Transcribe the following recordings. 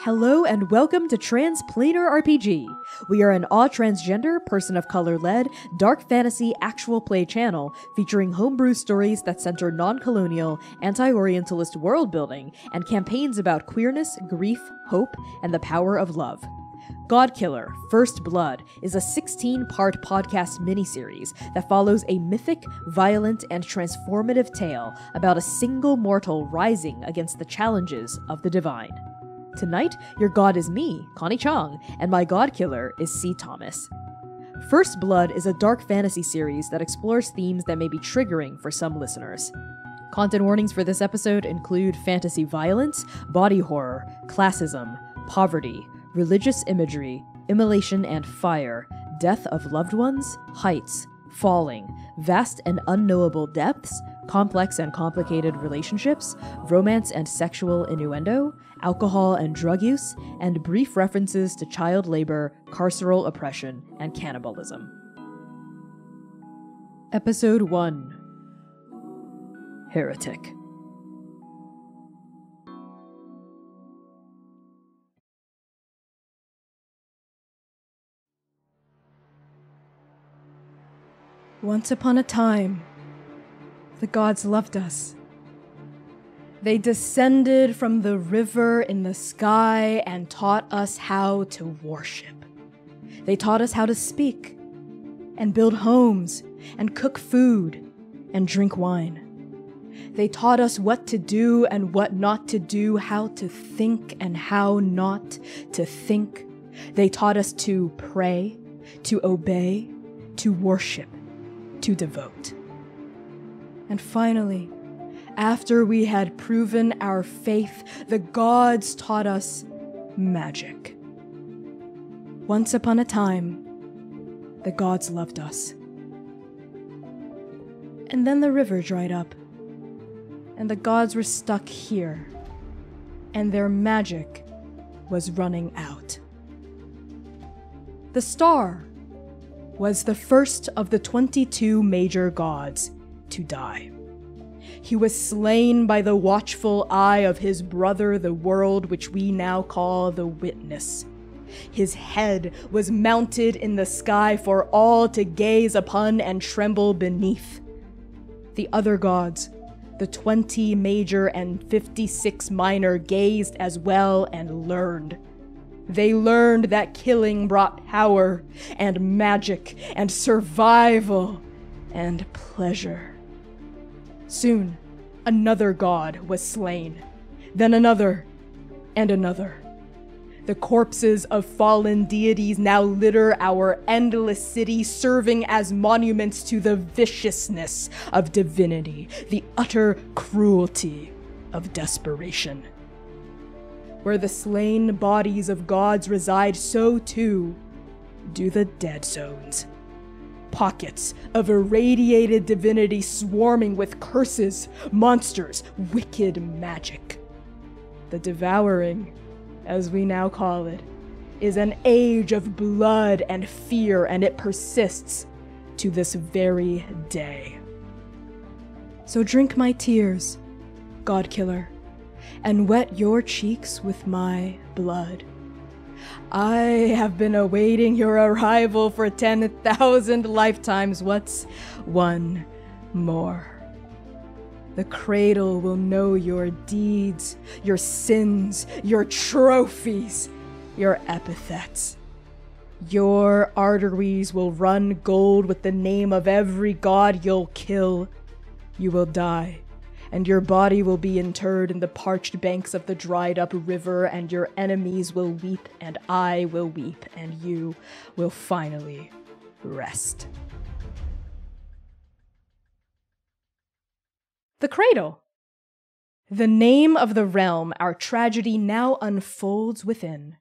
Hello and welcome to Transplanar RPG. We are an all-transgender, person-of-color-led, dark fantasy actual play channel featuring homebrew stories that center non-colonial, anti-orientalist world-building and campaigns about queerness, grief, hope, and the power of love. GODKILLER, First Blood is a 16-part podcast miniseries that follows a mythic, violent, and transformative tale about a single mortal rising against the challenges of the divine. Tonight, your god is me, Connie Chong, and my god killer is C. Thomas. First Blood is a dark fantasy series that explores themes that may be triggering for some listeners. Content warnings for this episode include fantasy violence, body horror, classism, poverty, religious imagery, immolation and fire, death of loved ones, heights, falling, vast and unknowable depths, complex and complicated relationships, romance and sexual innuendo, alcohol and drug use, and brief references to child labor, carceral oppression, and cannibalism. Episode 1: Heretic. Once upon a time, the gods loved us. They descended from the river in the sky and taught us how to worship. They taught us how to speak, and build homes, and cook food, and drink wine. They taught us what to do and what not to do, how to think and how not to think. They taught us to pray, to obey, to worship, to devote. And finally, after we had proven our faith, the gods taught us magic. Once upon a time, the gods loved us. And then the river dried up, and the gods were stuck here, and their magic was running out. The star was the first of the 22 major gods to die. He was slain by the watchful eye of his brother, the world, which we now call the Witness. His head was mounted in the sky for all to gaze upon and tremble beneath. The other gods, the 20 major and 56 minor, gazed as well and learned. They learned that killing brought power and magic and survival and pleasure. Soon, another god was slain, then another, and another. The corpses of fallen deities now litter our endless city, serving as monuments to the viciousness of divinity, the utter cruelty of desperation. Where the slain bodies of gods reside, so too do the dead zones. Pockets of irradiated divinity swarming with curses, monsters, wicked magic. The Devouring, as we now call it, is an age of blood and fear, and it persists to this very day. So drink my tears, GODKILLER, and wet your cheeks with my blood. I have been awaiting your arrival for 10,000 lifetimes. What's one more? The cradle will know your deeds, your sins, your trophies, your epithets. Your arteries will run gold with the name of every god you'll kill. You will die, and your body will be interred in the parched banks of the dried-up river, and your enemies will weep, and I will weep, and you will finally rest. The Cradle. The name of the realm our tragedy now unfolds within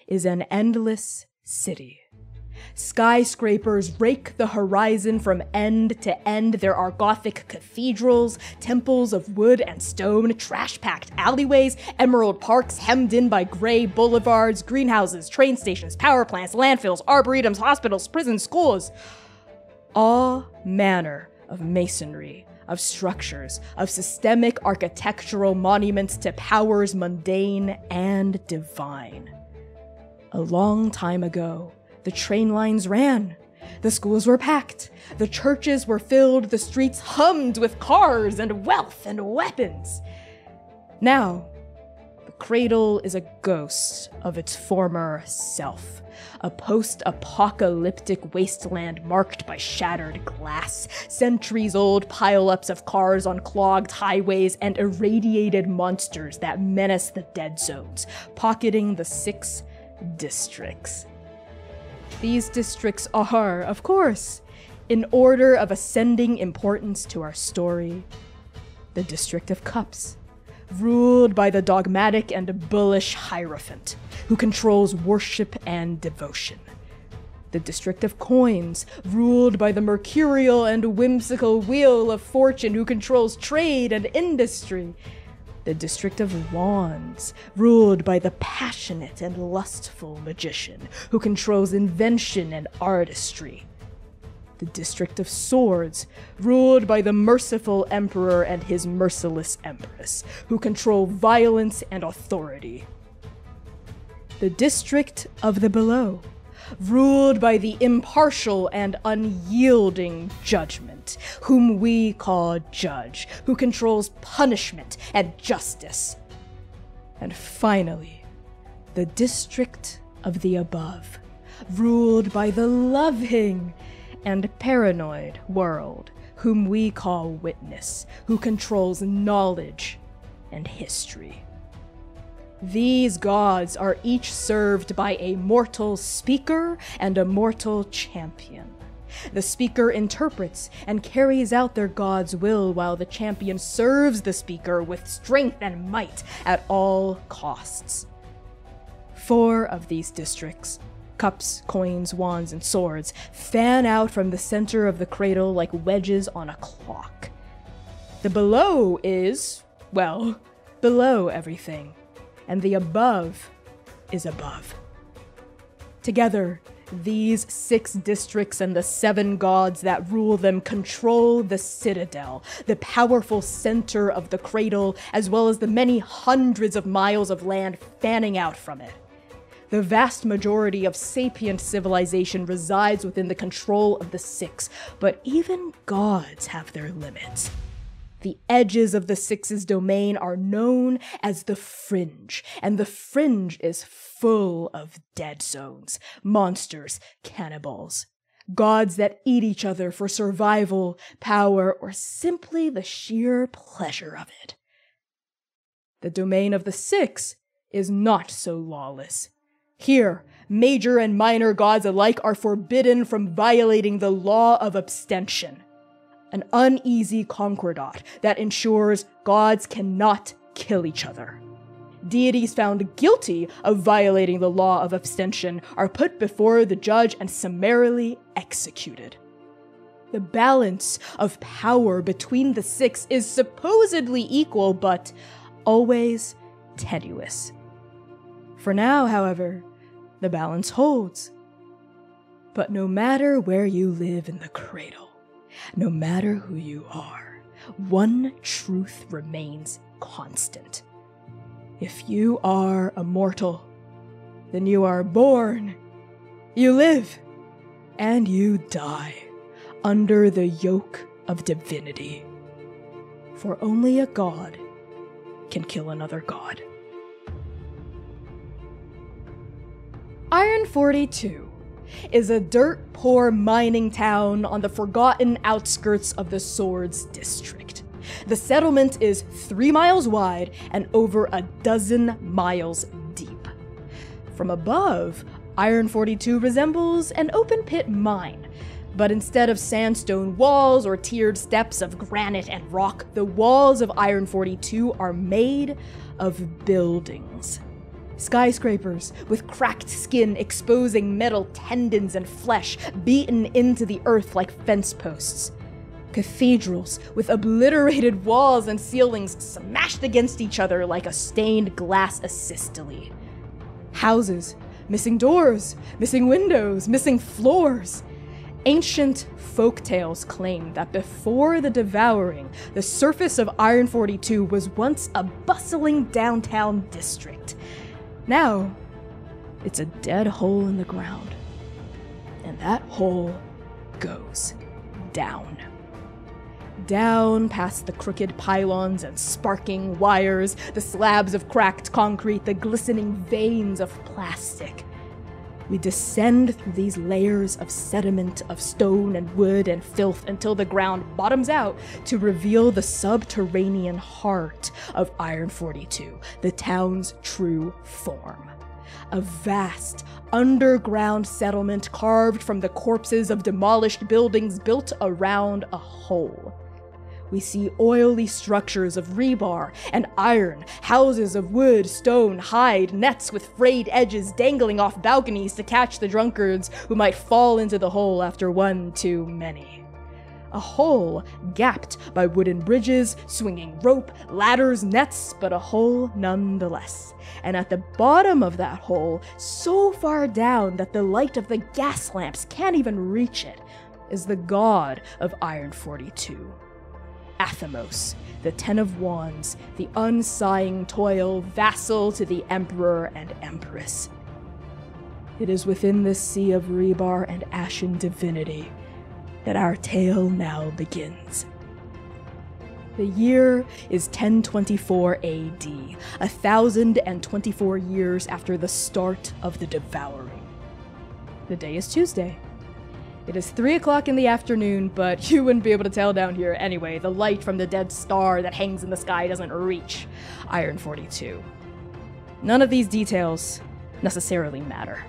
is an endless city. Skyscrapers rake the horizon from end to end. There are Gothic cathedrals, temples of wood and stone, trash-packed alleyways, emerald parks hemmed in by gray boulevards, greenhouses, train stations, power plants, landfills, arboretums, hospitals, prisons, schools. All manner of masonry of structures, of systemic architectural monuments to powers mundane and divine. A long time ago, the train lines ran, the schools were packed, the churches were filled, the streets hummed with cars and wealth and weapons. Now, the cradle is a ghost of its former self, a post-apocalyptic wasteland marked by shattered glass, centuries-old pile-ups of cars on clogged highways, and irradiated monsters that menace the dead zones, pocketing the 6 districts. These districts are, of course, in order of ascending importance to our story, the District of Cups, ruled by the dogmatic and bullish Hierophant, who controls worship and devotion. The District of Coins, ruled by the mercurial and whimsical Wheel of Fortune, who controls trade and industry. The District of Wands, ruled by the passionate and lustful magician, who controls invention and artistry. The District of Swords, ruled by the merciful emperor and his merciless empress, who control violence and authority. The District of the Below, ruled by the impartial and unyielding Judgment, whom we call Judge, who controls punishment and justice. And finally, the District of the Above, ruled by the loving and paranoid world, whom we call Witness, who controls knowledge and history. These gods are each served by a mortal speaker and a mortal champion. The speaker interprets and carries out their god's will, while the champion serves the speaker with strength and might at all costs. 4 of these districts, Cups, Coins, Wands, and Swords, fan out from the center of the cradle like wedges on a clock. The below is, well, below everything, and the above is above. Together, these 6 districts and the 7 gods that rule them control the citadel, the powerful center of the cradle, as well as the many hundreds of miles of land fanning out from it. The vast majority of sapient civilization resides within the control of the 6, but even gods have their limits. The edges of the 6's domain are known as the Fringe, and the Fringe is full of dead zones, monsters, cannibals, gods that eat each other for survival, power, or simply the sheer pleasure of it. The domain of the 6 is not so lawless. Here, major and minor gods alike are forbidden from violating the law of abstention, an uneasy concordat that ensures gods cannot kill each other. Deities found guilty of violating the law of abstention are put before the judge and summarily executed. The balance of power between the 6 is supposedly equal, but always tenuous. For now, however, the balance holds. But no matter where you live in the cradle, no matter who you are, one truth remains constant. If you are a mortal, then you are born, you live, and you die under the yoke of divinity. For only a god can kill another god. Iron 42 is a dirt-poor mining town on the forgotten outskirts of the Swords District. The settlement is 3 miles wide and over a dozen miles deep. From above, Iron 42 resembles an open-pit mine, but instead of sandstone walls or tiered steps of granite and rock, the walls of Iron 42 are made of buildings. Skyscrapers with cracked skin exposing metal tendons and flesh beaten into the earth like fence posts. Cathedrals with obliterated walls and ceilings smashed against each other like a stained glass asystole. Houses, missing doors, missing windows, missing floors. Ancient folk tales claim that before the devouring, the surface of Iron 42 was once a bustling downtown district. Now, it's a dead hole in the ground. And that hole goes down. Down past the crooked pylons and sparking wires, the slabs of cracked concrete, the glistening veins of plastic. We descend through these layers of sediment, of stone and wood and filth until the ground bottoms out to reveal the subterranean heart of Iron 42, the town's true form. A vast, underground settlement carved from the corpses of demolished buildings built around a hole. We see oily structures of rebar and iron, houses of wood, stone, hide, nets with frayed edges dangling off balconies to catch the drunkards who might fall into the hole after one too many. A hole gapped by wooden bridges, swinging rope, ladders, nets, but a hole nonetheless. And at the bottom of that hole, so far down that the light of the gas lamps can't even reach it, is the god of Iron 42. Athamos, the Ten of Wands, the unsighing toil, vassal to the Emperor and Empress. It is within this sea of rebar and ashen divinity that our tale now begins. The year is 1024 AD, 1,024 years after the start of the devouring. The day is Tuesday. It is 3 o'clock in the afternoon, but you wouldn't be able to tell down here anyway. The light from the dead star that hangs in the sky doesn't reach Iron 42. None of these details necessarily matter.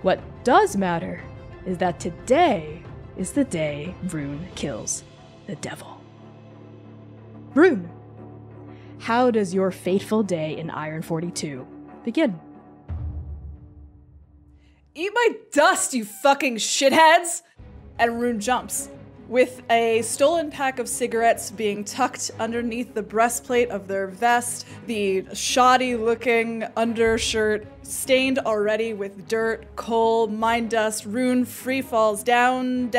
What does matter is that today is the day Rune kills the devil. Rune, how does your fateful day in Iron 42 begin? Eat my dust, you fucking shitheads! And Rune jumps, with a stolen pack of cigarettes being tucked underneath the breastplate of their vest, the shoddy-looking undershirt stained already with dirt, coal, mine dust. Rune free falls down,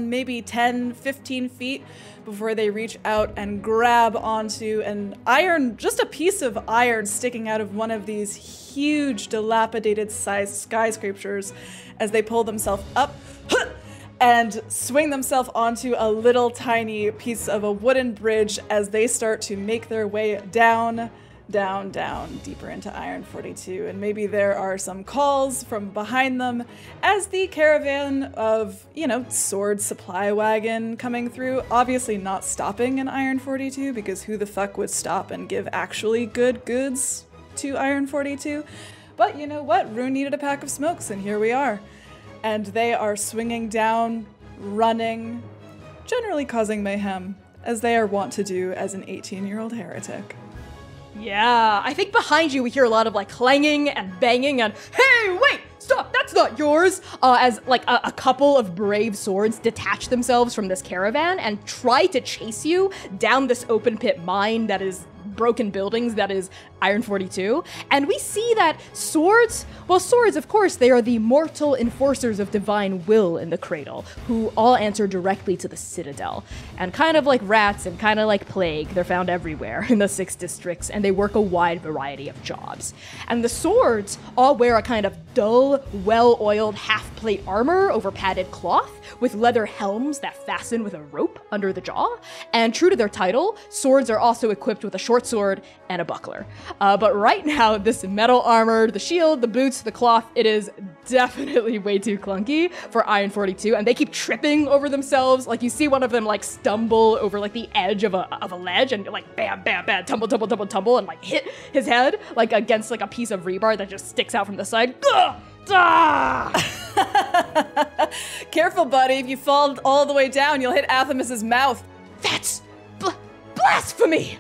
maybe 10, 15 feet before they reach out and grab onto an iron, just a piece of iron sticking out of one of these huge dilapidated sized skyscrapers as they pull themselves up and swing themselves onto a little tiny piece of a wooden bridge as they start to make their way down, deeper into Iron 42. And maybe there are some calls from behind them as the caravan of, sword supply wagon coming through, obviously not stopping in Iron 42, because who the fuck would stop and give actually good goods to Iron 42? But you know what? Rune needed a pack of smokes, and here we are. And they are swinging down, running, generally causing mayhem, as they are wont to do as an 18-year-old heretic. Yeah, I think behind you we hear a lot of clanging and banging and, hey, wait, stop, that's not yours, as a couple of brave swords detach themselves from this caravan and try to chase you down this open pit mine that is broken buildings that is Iron 42. And we see that swords, of course, they are the mortal enforcers of divine will in the cradle, who all answer directly to the citadel. And kind of like rats and kind of like plague, they're found everywhere in the 6 districts, and they work a wide variety of jobs. And the swords all wear a kind of dull, well-oiled half-plate armor over padded cloth, with leather helms that fasten with a rope under the jaw. And true to their title, swords are also equipped with a short sword and a buckler. But right now, this metal armor, the shield, the boots, the cloth, it is definitely way too clunky for Iron 42, and they keep tripping over themselves. You see one of them stumble over the edge of a ledge and bam, bam, bam, tumble, and hit his head against a piece of rebar that just sticks out from the side. Careful, buddy. If you fall all the way down, you'll hit Athamos' mouth. That's blasphemy!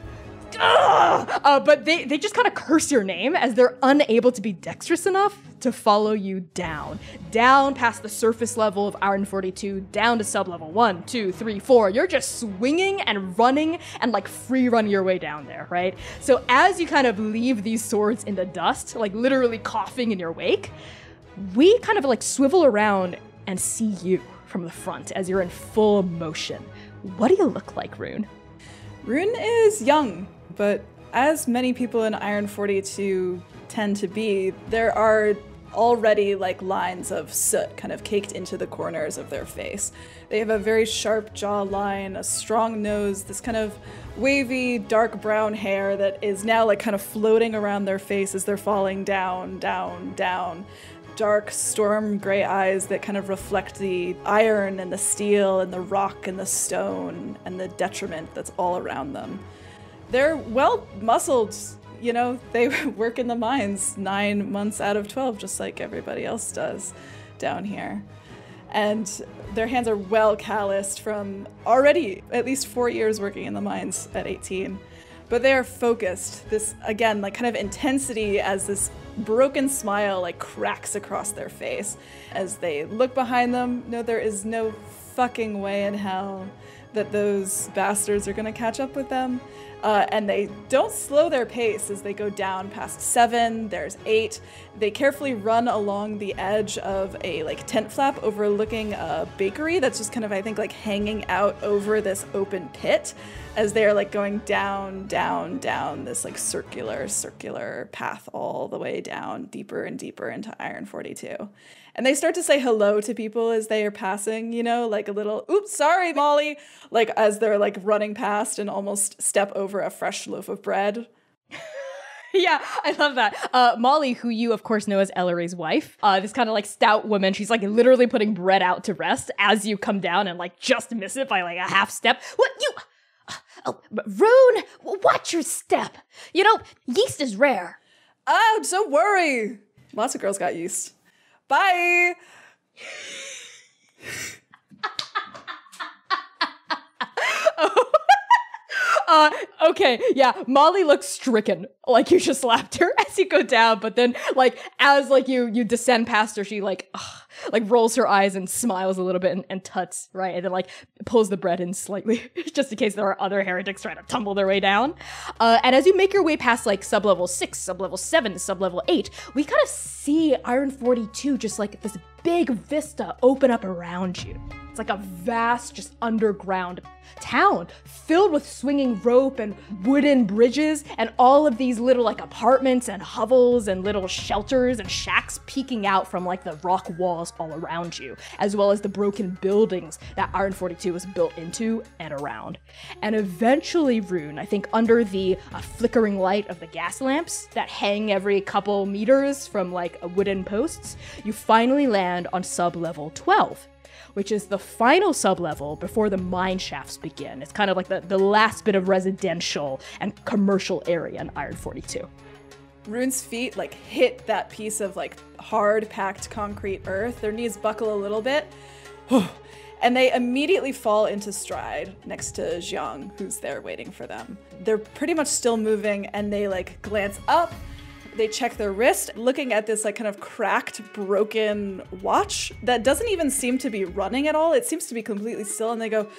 But they just kind of curse your name as they're unable to be dexterous enough to follow you down past the surface level of Iron 42, down to sub-level 1, 2, 3, 4. You're just swinging and running and free run your way down there, right? So as you kind of leave these swords in the dust, literally coughing in your wake, we kind of swivel around and see you from the front as you're in full motion. What do you look like, Rune? Rune is young, but as many people in Iron 42 tend to be, there are already like lines of soot kind of caked into the corners of their face. They have a very sharp jawline, a strong nose, this kind of wavy dark brown hair that is now like kind of floating around their face as they're falling down, down, down. Dark storm gray eyes that kind of reflect the iron and the steel and the rock and the stone and the detriment that's all around them. They're well muscled. You know, they work in the mines 9 months out of 12, just like everybody else does down here. And their hands are well calloused from already at least 4 years working in the mines at 18. But they are focused. This, again, like kind of intensity as this broken smile like cracks across their face. As they look behind them, no, there is no fucking way in hell that those bastards are gonna catch up with them. And they don't slow their pace as they go down past 7, there's 8. They carefully run along the edge of a like tent flap overlooking a bakery that's just kind of, I think, like hanging out over this open pit as they're like going down, down, down this like circular path all the way down deeper and deeper into Iron 42. And they start to say hello to people as they are passing, you know, like a little, oops, sorry, Molly, like as they're like running past and almost step over a fresh loaf of bread. Yeah, I love that. Molly, who you, of course, know as Ellery's wife, this kind of like stout woman, she's like literally putting bread out to rest as you come down and like just miss it by like a half step. What, you... Oh, Rune, watch your step. You know, yeast is rare. Oh, don't worry. Lots of girls got yeast. Bye. Okay, yeah, Molly looks stricken, like you just slapped her as you go down, but then, like, as, like, you descend past her, she, like rolls her eyes and smiles a little bit and tuts, right, and then, like, pulls the bread in slightly, just in case there are other heretics trying to tumble their way down. And as you make your way past, like, sub-level 6, sub-level 7, sub-level 8, we kind of see Iron 42 just, like, this big vista open up around you. It's like a vast, just underground town filled with swinging rope and wooden bridges and all of these little like apartments and hovels and little shelters and shacks peeking out from like the rock walls all around you, as well as the broken buildings that Iron 42 was built into and around. And eventually, Rune, I think under the flickering light of the gas lamps that hang every couple meters from like wooden posts, you finally land on sub-level 12. Which is the final sub-level before the mine shafts begin. It's kind of like the last bit of residential and commercial area in Iron 42. Rune's feet like hit that piece of like hard packed concrete earth. Their knees buckle a little bit. And they immediately fall into stride next to Jiang, who's there waiting for them. They're pretty much still moving and they like glance up. They check their wrist, looking at this like kind of cracked, broken watch that doesn't even seem to be running at all. It seems to be completely still, and they go,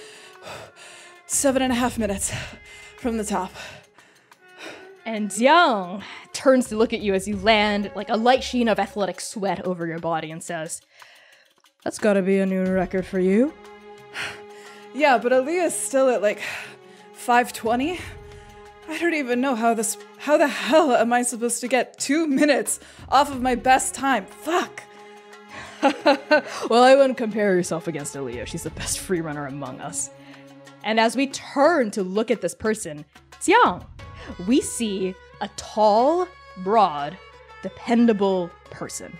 7.5 minutes from the top. And Jiang turns to look at you as you land, like a light sheen of athletic sweat over your body, and says, "That's gotta be a new record for you." Yeah, but Aaliyah's still at like 5:20. I don't even know how the hell am I supposed to get 2 minutes off of my best time? Fuck. Well, I wouldn't compare yourself against Aaliyah. She's the best free runner among us. And as we turn to look at this person, Jiang, we see a tall, broad, dependable person.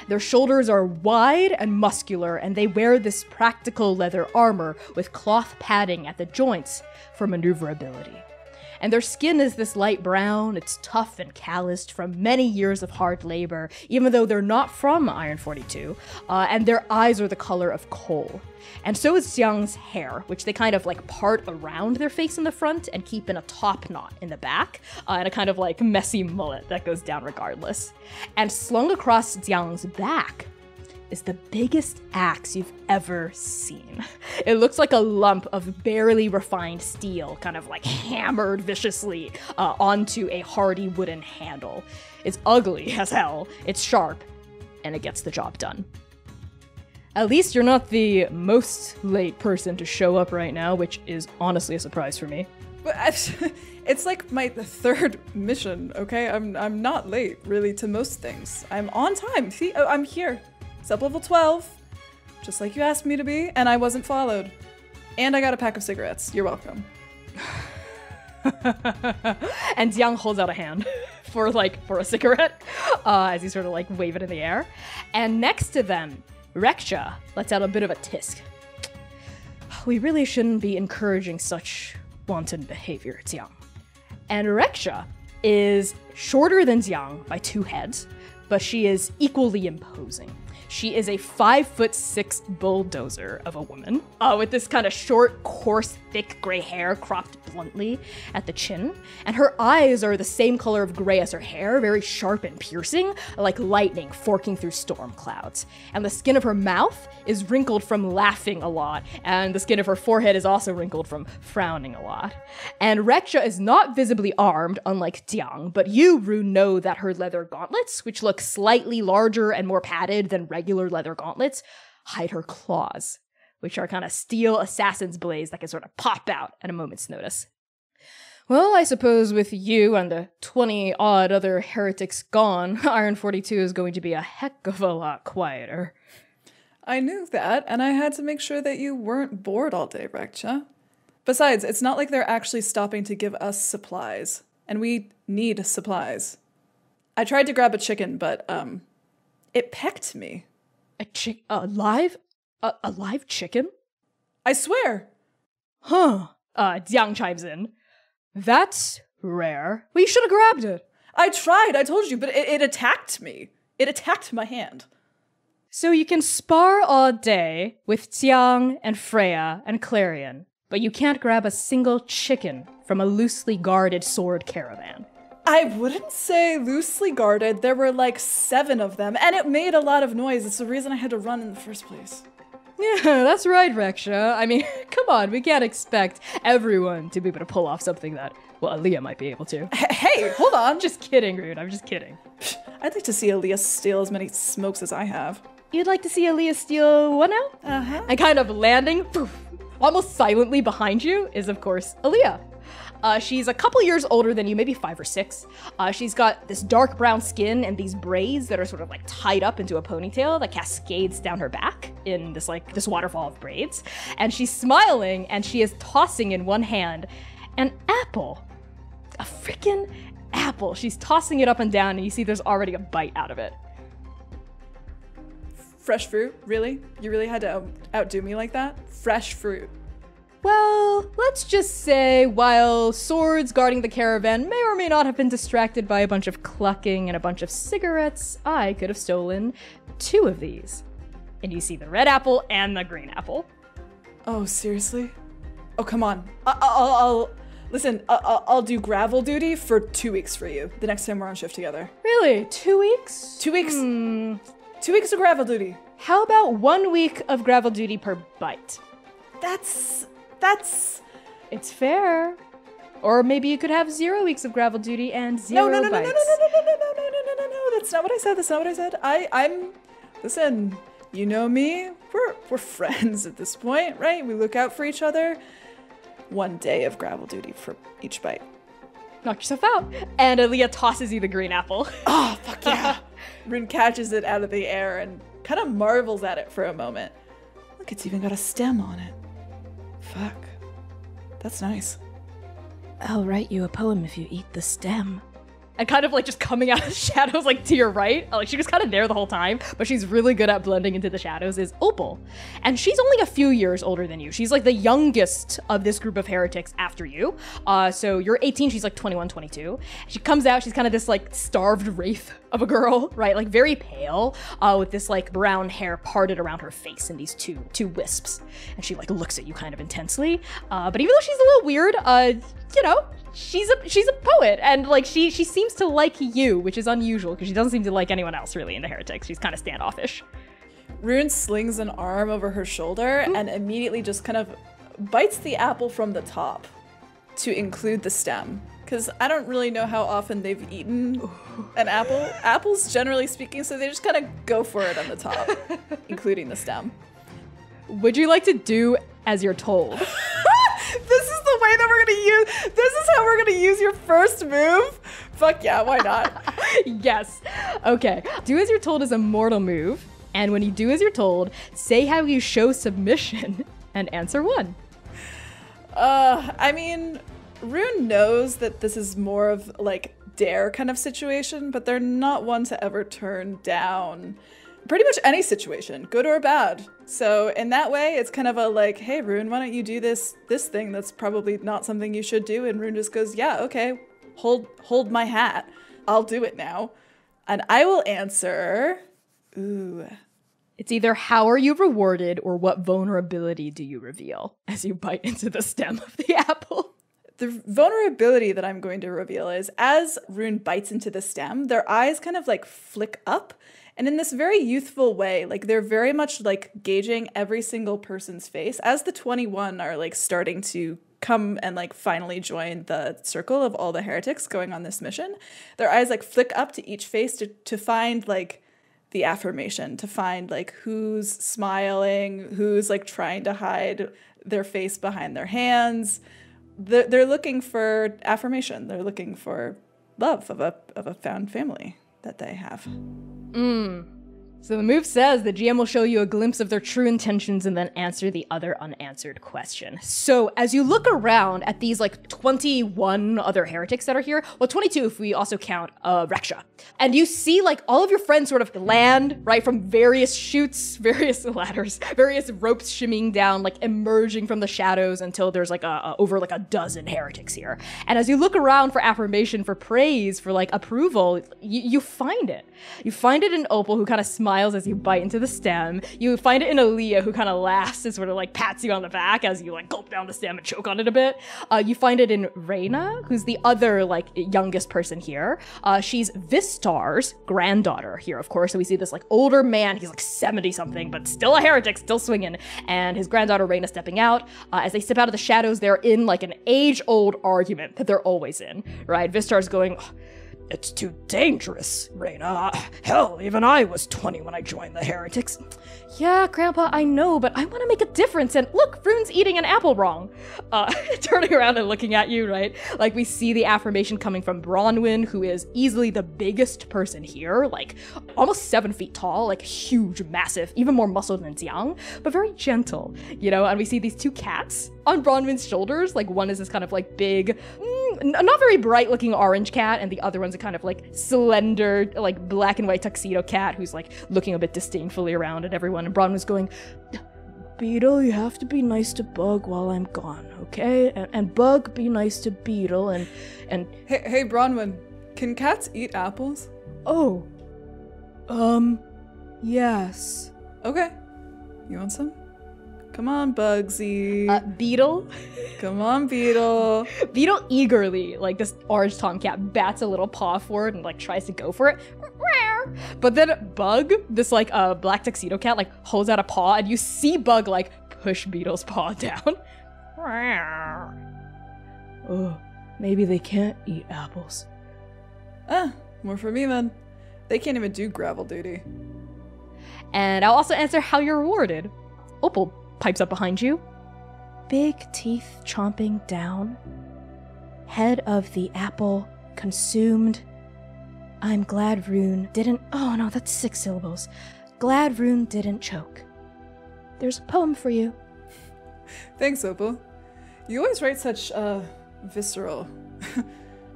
Their shoulders are wide and muscular, and they wear this practical leather armor with cloth padding at the joints for maneuverability. And their skin is this light brown, it's tough and calloused from many years of hard labor, even though they're not from Iron 42, and their eyes are the color of coal. And so is Jiang's hair, which they kind of like part around their face in the front and keep in a top knot in the back, and a kind of like messy mullet that goes down regardless. And slung across Jiang's back is the biggest axe you've ever seen. It looks like a lump of barely refined steel, kind of like hammered viciously onto a hardy wooden handle. It's ugly as hell, it's sharp, and it gets the job done. At least you're not the most late person to show up right now, which is honestly a surprise for me. But it's like my third mission, okay? I'm not late, really, to most things. I'm on time. See, I'm here. Sub level 12, just like you asked me to be, and I wasn't followed. And I got a pack of cigarettes. You're welcome. And Jiang holds out a hand for a cigarette, as he's sort of like wave it in the air. And next to them, Rexha lets out a bit of a tisk. We really shouldn't be encouraging such wanton behavior, Jiang. And Rexha is shorter than Jiang by 2 heads, but she is equally imposing. She is a 5'6" bulldozer of a woman, with this kind of short, coarse, thick gray hair cropped bluntly at the chin. And her eyes are the same color of gray as her hair, very sharp and piercing, like lightning forking through storm clouds. And the skin of her mouth is wrinkled from laughing a lot, and the skin of her forehead is also wrinkled from frowning a lot. And Rexha is not visibly armed, unlike Jiang, but you, Rune, know that her leather gauntlets, which look slightly larger and more padded than regular leather gauntlets, hide her claws, which are kind of steel assassin's blades that can sort of pop out at a moment's notice. Well, I suppose with you and the 20-odd other heretics gone, Iron 42 is going to be a heck of a lot quieter. I knew that, and I had to make sure that you weren't bored all day, Rexha. Besides, it's not like they're actually stopping to give us supplies, and we need supplies. I tried to grab a chicken, but, it pecked me. A live chicken? I swear. Huh. Jiang chimes in. That's rare. We should have grabbed it. I tried, I told you, but it attacked me. It attacked my hand. So you can spar all day with Jiang and Freya and Clarion, but you can't grab a single chicken from a loosely guarded sword caravan. I wouldn't say loosely guarded. There were like 7 of them, and it made a lot of noise. It's the reason I had to run in the first place. Yeah, that's right, Rexha. I mean, come on, we can't expect everyone to be able to pull off something that, well, Aaliyah might be able to. Hey, hold on. I'm just kidding, Rune. I'm just kidding. I'd like to see Aaliyah steal as many smokes as I have. You'd like to see Aaliyah steal what now? Uh-huh. And kind of landing, poof, almost silently behind you is, of course, Aaliyah. She's a couple years older than you, maybe 5 or 6. She's got this dark brown skin and these braids that are sort of like tied up into a ponytail that cascades down her back in this waterfall of braids. And she's smiling and she is tossing in one hand an apple. A freaking apple. She's tossing it up and down and you see there's already a bite out of it. Fresh fruit? Really? You really had to outdo me like that? Fresh fruit. Well, let's just say while swords guarding the caravan may or may not have been distracted by a bunch of clucking and a bunch of cigarettes, I could have stolen 2 of these. And you see the red apple and the green apple. Oh, seriously? Oh, come on. I'll do gravel duty for 2 weeks for you, the next time we're on shift together. Really? 2 weeks? 2 weeks? 2 weeks of gravel duty. How about 1 week of gravel duty per bite? That's... It's fair. Or maybe you could have 0 weeks of gravel duty and 0 bites. No, that's not what I said. That's not what I said. Listen, you know me. We're friends at this point, right? We look out for each other. 1 day of gravel duty for each bite. Knock yourself out. And Aaliyah tosses you the green apple. Oh, fuck yeah. Rune catches it out of the air and kind of marvels at it for a moment. Look, it's even got a stem on it. Fuck. That's nice. I'll write you a poem if you eat the stem. And kind of like just coming out of the shadows like to your right, like she was kind of there the whole time, but she's really good at blending into the shadows, is Opal. And she's only a few years older than you. She's like the youngest of this group of heretics after you. So you're 18, she's like 21, 22. She comes out, she's kind of this like starved wraith of a girl, right? Like very pale, with this like brown hair parted around her face in these two wisps. And she like looks at you kind of intensely. But even though she's a little weird, you know, she's a poet, and like she seems to like you, which is unusual because she doesn't seem to like anyone else really in the heretics. She's kind of standoffish. Rune slings an arm over her shoulder and immediately just kind of bites the apple from the top. to include the stem. Because I don't really know how often they've eaten an apple. Apples, generally speaking, so they just kind of go for it on the top, including the stem. Would you like to do as you're told? This is the way that we're gonna use, this is how we're gonna use your first move? Fuck yeah, why not? Yes. Okay. Do as you're told is a mortal move. And when you do as you're told, say how you show submission and answer 1. I mean, Rune knows that this is more of like dare kind of situation, but they're not one to ever turn down pretty much any situation, good or bad. So in that way, it's kind of a like, hey Rune, why don't you do this thing that's probably not something you should do? And Rune just goes, yeah, okay, hold my hat. I'll do it now. And I will answer, ooh. It's either how are you rewarded or what vulnerability do you reveal as you bite into the stem of the apple. The vulnerability that I'm going to reveal is as Rune bites into the stem, their eyes kind of like flick up. And in this very youthful way, like they're very much like gauging every single person's face as the 21 are like starting to come and like finally join the circle of all the heretics going on this mission. Their eyes like flick up to each face to find like the affirmation, to find like who's smiling, who's like trying to hide their face behind their hands. They're looking for affirmation. They're looking for love of a found family that they have. So the move says the GM will show you a glimpse of their true intentions and then answer the other unanswered question. So as you look around at these like 21 other heretics that are here, well 22 if we also count Rexha, and you see like all of your friends sort of land, right, from various chutes, various ladders, various ropes shimmying down, like emerging from the shadows until there's like over like a dozen heretics here. And as you look around for affirmation, for praise, for like approval, you find it. You find it in Opal, who kind of smiles as you bite into the stem. You find it in Aaliyah, who kind of laughs and sort of like pats you on the back as you like gulp down the stem and choke on it a bit. You find it in Reyna, who's the other like youngest person here. She's Vistar's granddaughter here, of course. So we see this like older man. He's like 70 something, but still a heretic, still swinging. And his granddaughter Reyna stepping out. As they step out of the shadows, they're in like an age-old argument that they're always in, right? Vistar's going, "It's too dangerous, Reyna. Hell, even I was 20 when I joined the heretics." "Yeah, Grandpa, I know, but I want to make a difference. And look, Rune's eating an apple wrong." Turning around and looking at you, right? Like we see the affirmation coming from Bronwyn, who is easily the biggest person here, like almost 7 feet tall, like huge, massive, even more muscled than Xiang, but very gentle, you know? And we see these 2 cats on Bronwyn's shoulders. Like one is this kind of like big, not very bright looking orange cat, and the other one's a kind of like slender, like black and white tuxedo cat who's like looking a bit disdainfully around at everyone. And Bronwyn's going, "Beetle, you have to be nice to Bug while I'm gone, okay? And Bug, be nice to Beetle, and Hey, Bronwyn, can cats eat apples? Oh, yes. Okay. You want some? Come on, Bugsy. Beetle? Come on, Beetle. Beetle eagerly, like this orange tomcat, bats a little paw forward and like tries to go for it. But then Bug, this like black tuxedo cat, like holds out a paw, and you see Bug like push Beetle's paw down. Oh, maybe they can't eat apples. More for me then. They can't even do gravel duty. And I'll also answer how you're rewarded. Opal pipes up behind you. Big teeth chomping down. Head of the apple consumed. I'm glad Rune didn't... Oh no, that's 6 syllables. Glad Rune didn't choke. There's a poem for you. Thanks, Opal. You always write such, visceral.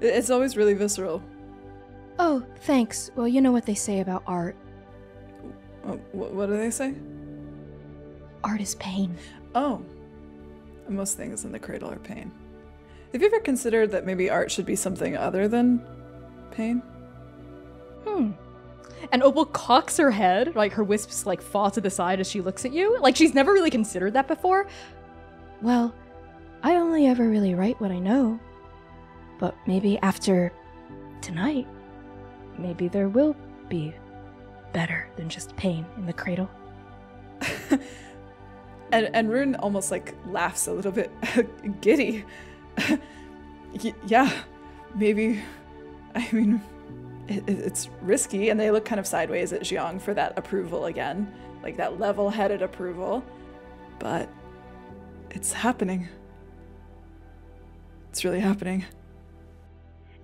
It's always really visceral. Oh, thanks. Well, you know what they say about art. What do they say? Art is pain. Oh. Most things in the cradle are pain. Have you ever considered that maybe art should be something other than pain? And Opal cocks her head, like her wisps like fall to the side as she looks at you. Like she's never really considered that before. Well, I only ever really write what I know. But maybe after tonight, maybe there will be better than just pain in the cradle. And Rune almost like laughs a little bit giddy. Yeah, maybe. I mean, it's risky, and they look kind of sideways at Jiang for that approval again, like that level-headed approval. But it's happening. It's really happening.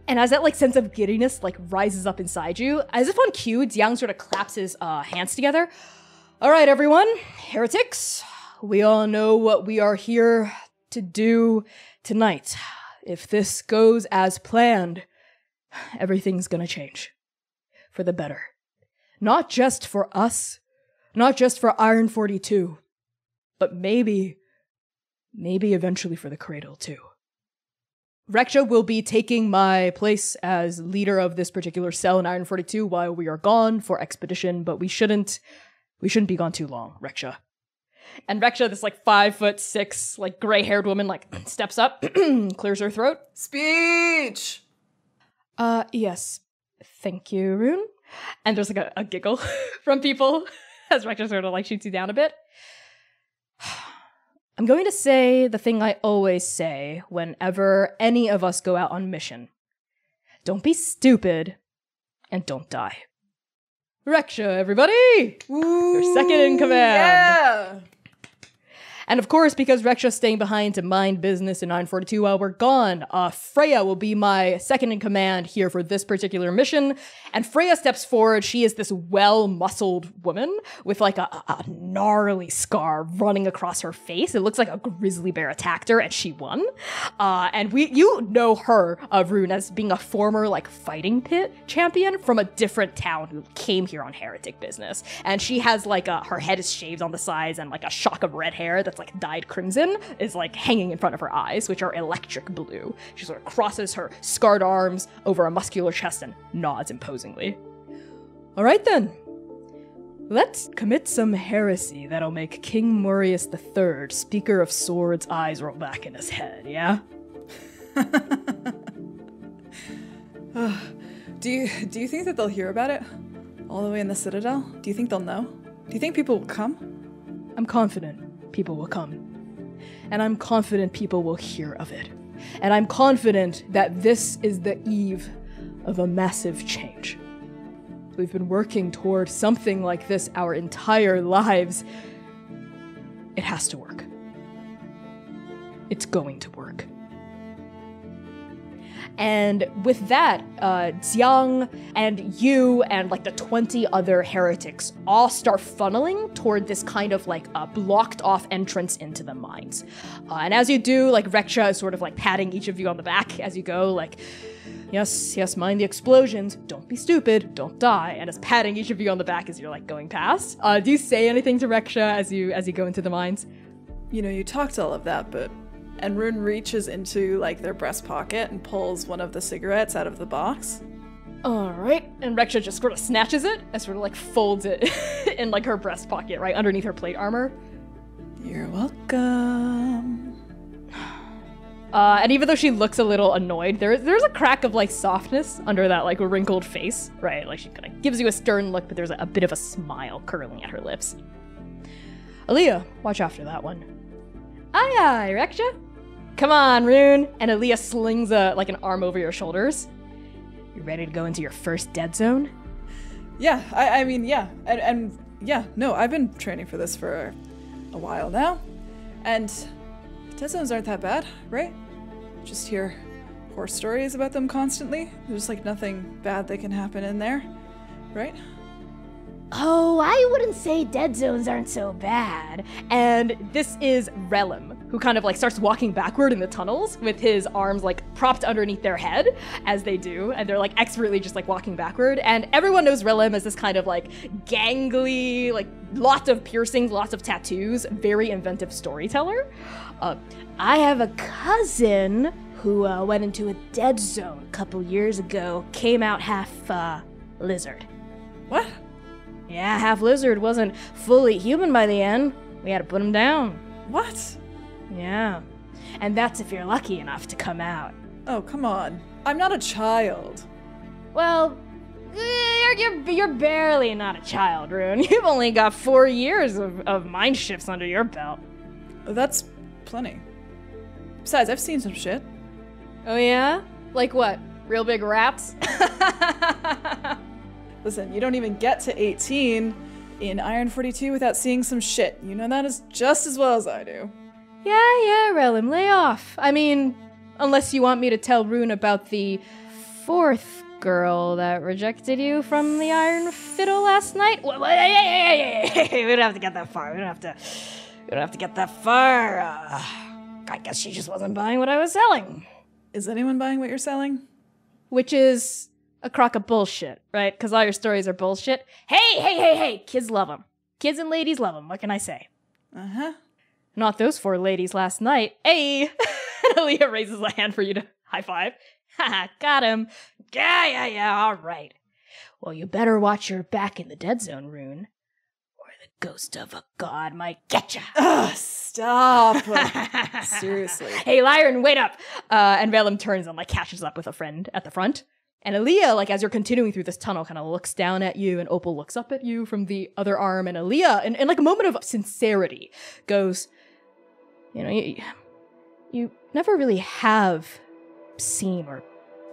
And as that like sense of giddiness like rises up inside you, as if on cue, Jiang sort of claps his hands together. All right, everyone, heretics, we all know what we are here to do tonight. If this goes as planned, everything's gonna change for the better. Not just for us, not just for Iron 42, but maybe eventually for the Cradle too. Rexha will be taking my place as leader of this particular cell in Iron 42 while we are gone for expedition, but we shouldn't be gone too long, Rexha. And Rexha, this like 5'6", like gray-haired woman, like steps up, clears her throat. Speech! Yes. Thank you, Rune. And there's like a giggle from people as Rexha sort of like shoots you down a bit. I'm going to say the thing I always say whenever any of us go out on mission. Don't be stupid, and don't die. Rexha, everybody! Ooh, Your second in command! Yeah! And of course, because Rexha's staying behind to mind business in 942 while we're gone, Freya will be my second in command here for this particular mission. And Freya steps forward. She is this well-muscled woman with like a gnarly scar running across her face. It looks like a grizzly bear attacked her and she won. And you know her, Rune, as being a former like fighting pit champion from a different town who came here on heretic business. And she has like her head is shaved on the sides and like a shock of red hair that's like dyed crimson is like hanging in front of her eyes, which are electric blue. She sort of crosses her scarred arms over a muscular chest and nods imposingly. All right then, let's commit some heresy that'll make King Morius III, Speaker of Swords, eyes roll back in his head, yeah? Do you think that they'll hear about it? All the way in the Citadel? Do you think they'll know? Do you think people will come? I'm confident people will come. And I'm confident people will hear of it. And I'm confident that this is the eve of a massive change. We've been working toward something like this our entire lives. It has to work. It's going to work. And with that, Jiang and you and like the 20 other heretics all start funneling toward this kind of like blocked off entrance into the mines. And as you do, like Rexha is sort of like patting each of you on the back as you go, like, yes, mind the explosions, don't be stupid, don't die, and is patting each of you on the back as you're like going past. Do you say anything to Rexha as you go into the mines? You know, you talked all of that, but... And Rune reaches into, like, their breast pocket and pulls one of the cigarettes out of the box. All right. And Rexha just sort of snatches it and sort of, like, folds it in, like, her breast pocket, right underneath her plate armor. You're welcome. And even though she looks a little annoyed, there's a crack of, like, softness under that, like, wrinkled face, right? Like, she kind of gives you a stern look, but there's a bit of a smile curling at her lips. Aaliyah, watch after that one. Aye, Rexha. Come on, Rune. And Aaliyah slings like an arm over your shoulders. You ready to go into your first dead zone? Yeah, I mean, yeah. And yeah, no, I've been training for this for a while now. And dead zones aren't that bad, right? Just hear horror stories about them constantly. There's like nothing bad that can happen in there, right? Oh, I wouldn't say dead zones aren't so bad. And this is Relum, who kind of like starts walking backward in the tunnels with his arms like propped underneath their head as they do. And they're like expertly just like walking backward. And everyone knows Relum as this kind of like gangly, like lots of piercings, lots of tattoos, very inventive storyteller. I have a cousin who went into a dead zone a couple years ago, came out half lizard. What? Yeah, half lizard, wasn't fully human by the end. We had to put him down. What? Yeah. And that's if you're lucky enough to come out. Oh, come on. I'm not a child. Well, you're barely not a child, Rune. You've only got 4 years of mind shifts under your belt. That's plenty. Besides, I've seen some shit. Oh yeah? Like what? Real big rats? Listen, you don't even get to 18 in Iron 42 without seeing some shit. You know that as just as well as I do. Yeah, Relum, lay off. I mean, unless you want me to tell Rune about the 4th girl that rejected you from the Iron Fiddle last night. Hey, we don't have to get that far. We don't have to get that far. I guess she just wasn't buying what I was selling. Is anyone buying what you're selling? Which is a crock of bullshit, right? Because all your stories are bullshit. Hey! Kids love them. Kids and ladies love them. What can I say? Uh-huh. Not those 4 ladies last night. Hey! And Aaliyah raises a hand for you to high five. Haha, got him. Yeah, all right. Well, you better watch your back in the dead zone, Rune, or the ghost of a god might get ya. Ugh, stop. Seriously. Hey, Lyron, wait up. And Relum turns and, catches up with a friend at the front. And Aaliyah, as you're continuing through this tunnel, kind of looks down at you, and Opal looks up at you from the other arm, and Aaliyah, in a moment of sincerity, goes, you never really have seen or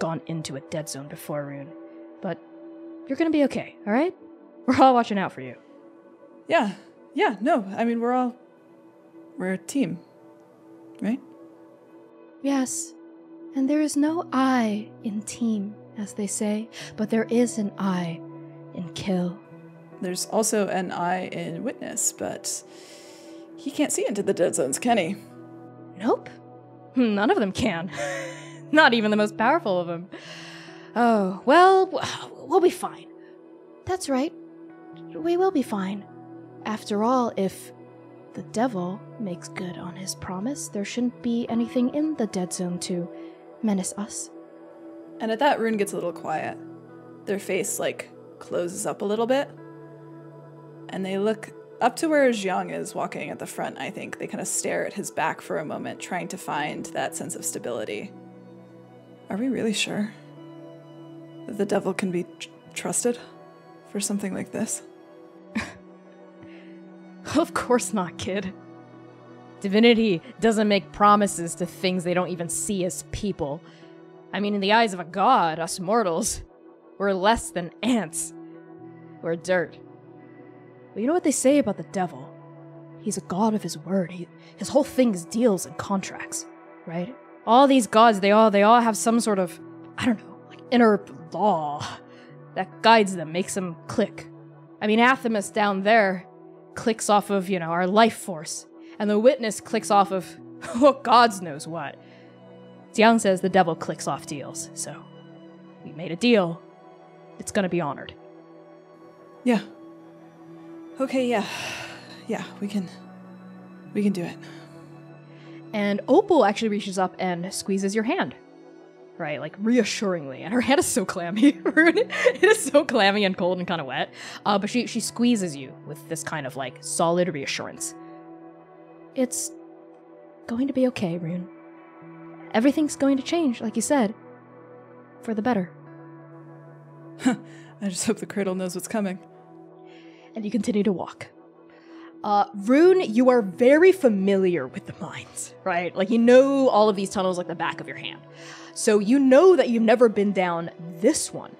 gone into a dead zone before, Rune, but you're gonna be okay, all right? We're all watching out for you. Yeah, no, I mean, we're a team, right? Yes, and there is no I in team, as they say, but there is an I in kill. There's also an I in witness, but he can't see into the dead zones, can he? Nope. None of them can. Not even the most powerful of them. Oh, well, we'll be fine. That's right. We will be fine. After all, if the devil makes good on his promise, there shouldn't be anything in the dead zone to menace us. And at that, Rune gets a little quiet. Their face, closes up a little bit. And they look up to where Jiang is walking at the front, I think. They kind of stare at his back for a moment, trying to find that sense of stability. Are we really sure that the devil can be trusted for something like this? Of course not, kid. Divinity doesn't make promises to things they don't even see as people. I mean, in the eyes of a god, us mortals, we're less than ants. We're dirt. But you know what they say about the devil? He's a god of his word. His whole thing is deals and contracts, right? All these gods, they all have some sort of, inner law that guides them, makes them click. I mean, Athamas down there clicks off of, our life force. And the witness clicks off of, gods knows what. Jiang says the devil clicks off deals, so we made a deal. It's gonna be honored. Yeah. Okay, yeah. Yeah, we can do it. And Opal actually reaches up and squeezes your hand. Right, reassuringly. And her hand is so clammy. It is so clammy and cold and kind of wet. But she squeezes you with this kind of, solid reassurance. It's going to be okay, Rune. Everything's going to change, like you said. For the better. I just hope the cradle knows what's coming. And you continue to walk. Rune, you are very familiar with the mines, right? You know all of these tunnels like the back of your hand. So you know that you've never been down this one.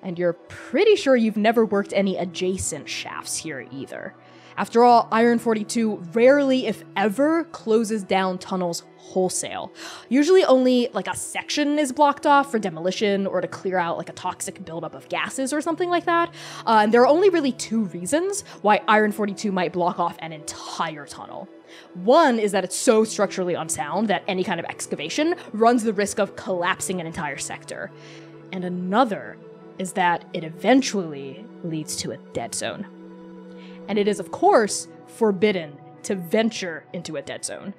And you're pretty sure you've never worked any adjacent shafts here either. After all, Iron 42 rarely, if ever, closes down tunnels wholesale. Usually only a section is blocked off for demolition or to clear out a toxic buildup of gases or something like that. And there are only really 2 reasons why Iron 42 might block off an entire tunnel. One is that it's so structurally unsound that any kind of excavation runs the risk of collapsing an entire sector. And another is that it eventually leads to a dead zone. And it is, of course, forbidden to venture into a dead zone.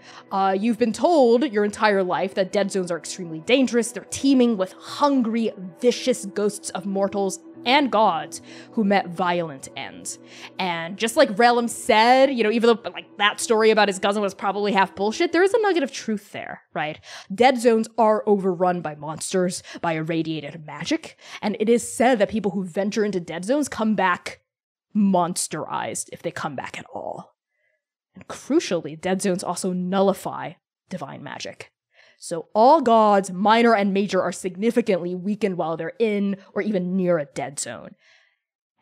You've been told your entire life that dead zones are extremely dangerous. They're teeming with hungry, vicious ghosts of mortals and gods who met violent ends. And just like Relum said, even though that story about his cousin was probably half bullshit, there is a nugget of truth there, right? Dead zones are overrun by monsters, by irradiated magic, and it is said that people who venture into dead zones come back monsterized if they come back at all. And crucially, dead zones also nullify divine magic. So all gods, minor and major, are significantly weakened while they're in or even near a dead zone.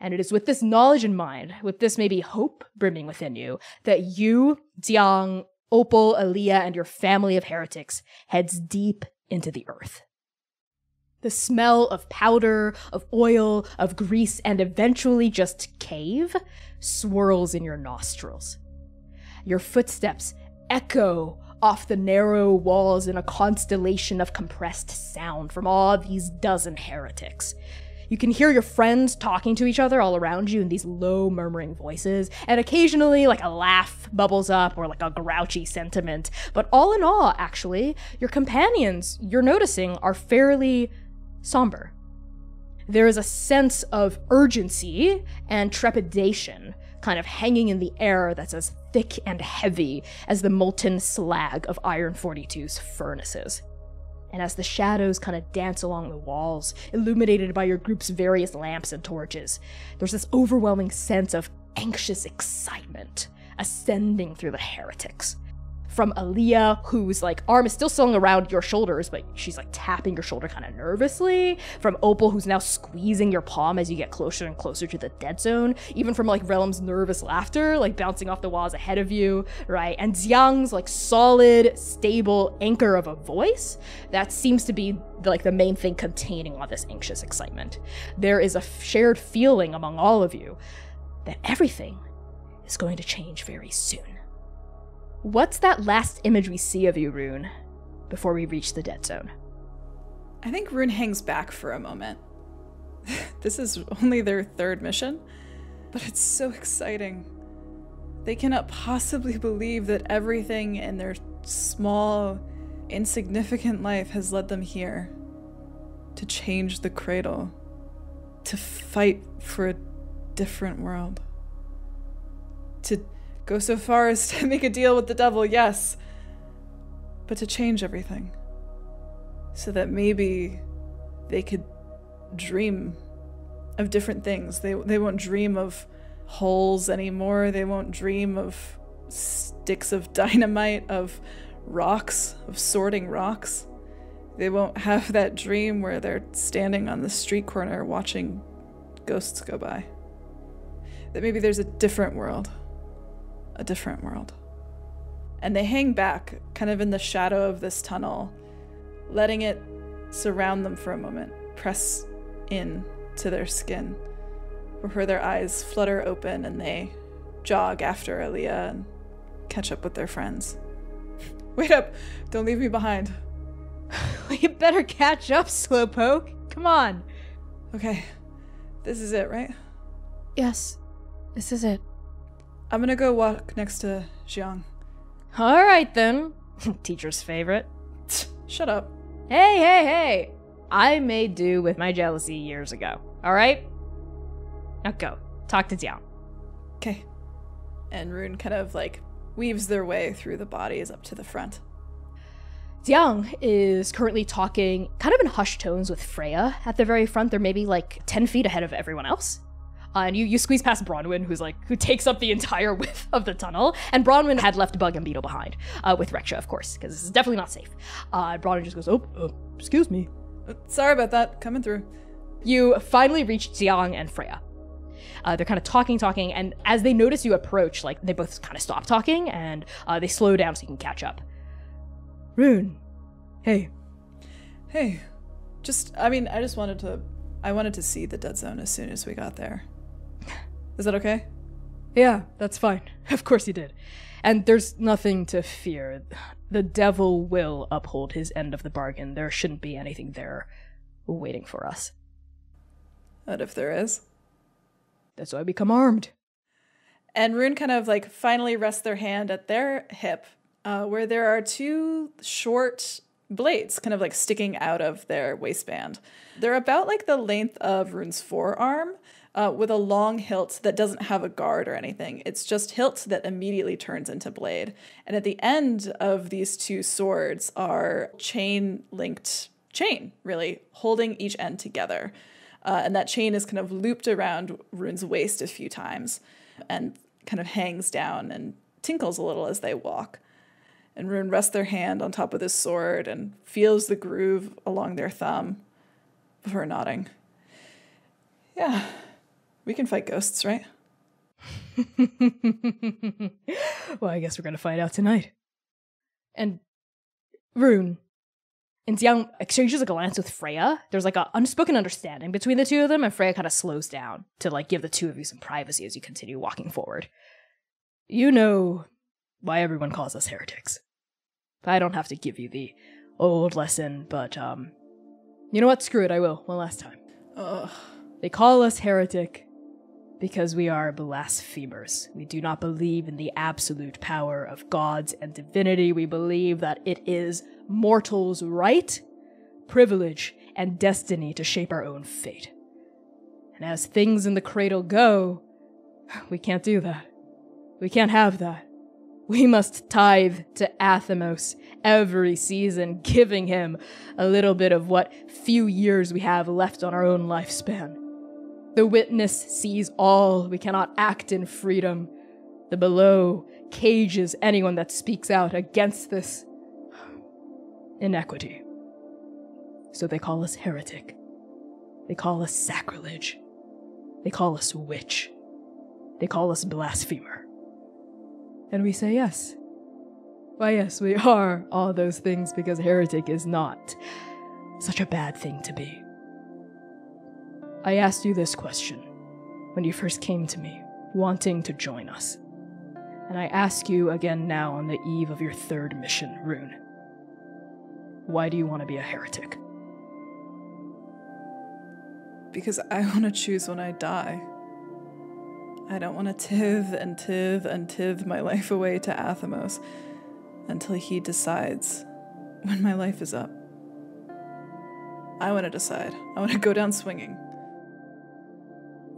And it is with this knowledge in mind, with this maybe hope brimming within you, that you, Jiang, Opal, Aaliyah, and your family of heretics heads deep into the earth. The smell of powder, of oil, of grease, and eventually just cave swirls in your nostrils. Your footsteps echo off the narrow walls in a constellation of compressed sound from all these dozen heretics. You can hear your friends talking to each other all around you in these low murmuring voices, and occasionally like a laugh bubbles up or like a grouchy sentiment. But all in all, actually, your companions, you're noticing, are fairly somber. There is a sense of urgency and trepidation kind of hanging in the air that's as thick and heavy as the molten slag of Iron 42's furnaces. And as the shadows kind of dance along the walls, illuminated by your group's various lamps and torches, there's this overwhelming sense of anxious excitement ascending through the heretics. From Aaliyah, whose like arm is still slung around your shoulders, but she's like tapping your shoulder kind of nervously. From Opal, who's now squeezing your palm as you get closer and closer to the dead zone. Even from like Realm's nervous laughter, like bouncing off the walls ahead of you, right? And Xiang's like solid, stable anchor of a voice that seems to be like the main thing containing all this anxious excitement. There is a shared feeling among all of you that everything is going to change very soon. What's that last image we see of you, Rune, before we reach the dead zone? I think Rune hangs back for a moment. This is only their third mission, but it's so exciting. They cannot possibly believe that everything in their small, insignificant life has led them here. To change the cradle. To fight for a different world. To go so far as to make a deal with the devil, yes. But to change everything. So that maybe they could dream of different things. They won't dream of holes anymore. They won't dream of sticks of dynamite, of rocks, of sorting rocks. They won't have that dream where they're standing on the street corner watching ghosts go by. That maybe there's a different world. A different world. And they hang back, kind of in the shadow of this tunnel, letting it surround them for a moment, press in to their skin, before their eyes flutter open and they jog after Aaliyah and catch up with their friends. Wait up! Don't leave me behind. You better catch up, Slowpoke. Come on. Okay, this is it, right? Yes, this is it. I'm gonna go walk next to Jiang. All right, then. Teacher's favorite. Shut up. Hey. I made do with my jealousy years ago. All right? Now go. Talk to Jiang. Okay. And Rune kind of like weaves their way through the bodies up to the front. Jiang is currently talking kind of in hushed tones with Freya at the very front. They're maybe like 10 feet ahead of everyone else. And you squeeze past Bronwyn, who takes up the entire width of the tunnel. And Bronwyn had left Bug and Beetle behind, with Rexha, of course, because this is definitely not safe. Bronwyn just goes, excuse me. Sorry about that, coming through. You finally reach Jiang and Freya. They're kind of talking, and as they notice you approach, like, they both kind of stop talking, and they slow down so you can catch up. Rune. Hey. Hey. I wanted to see the dead zone as soon as we got there. Is that okay? Yeah, that's fine. Of course you did. And there's nothing to fear. The devil will uphold his end of the bargain. There shouldn't be anything there waiting for us. And if there is? That's why we come armed. And Rune kind of like finally rests their hand at their hip, where there are two short blades kind of like sticking out of their waistband. They're about like the length of Rune's forearm, with a long hilt that doesn't have a guard or anything. It's just hilt that immediately turns into blade. And at the end of these two swords are chain-linked chain, really, holding each end together. And that chain is kind of looped around Rune's waist a few times and kind of hangs down and tinkles a little as they walk. And Rune rests their hand on top of his sword and feels the groove along their thumb before nodding. Yeah, we can fight ghosts, right? Well, I guess we're gonna find out tonight. And Rune and Xiang exchanges a glance with Freya. There's like an unspoken understanding between the two of them, and Freya kind of slows down to like give the two of you some privacy as you continue walking forward. You know why everyone calls us heretics. I don't have to give you the old lesson, but you know what? Screw it, I will. One last time. Ugh. They call us heretic because we are blasphemers. We do not believe in the absolute power of gods and divinity. We believe that it is mortals' right, privilege, and destiny to shape our own fate. And as things in the cradle go, we can't do that. We can't have that. We must tithe to Athamos every season, giving him a little bit of what few years we have left on our own lifespan. The witness sees all. We cannot act in freedom. The below cages anyone that speaks out against this inequity. So they call us heretic. They call us sacrilege. They call us witch. They call us blasphemer. And we say yes. Why, yes, we are all those things because heretic is not such a bad thing to be. I asked you this question when you first came to me, wanting to join us. And I ask you again now on the eve of your third mission, Rune. Why do you want to be a heretic? Because I want to choose when I die. I don't want to tithe my life away to Athamos until he decides when my life is up. I want to decide. I want to go down swinging.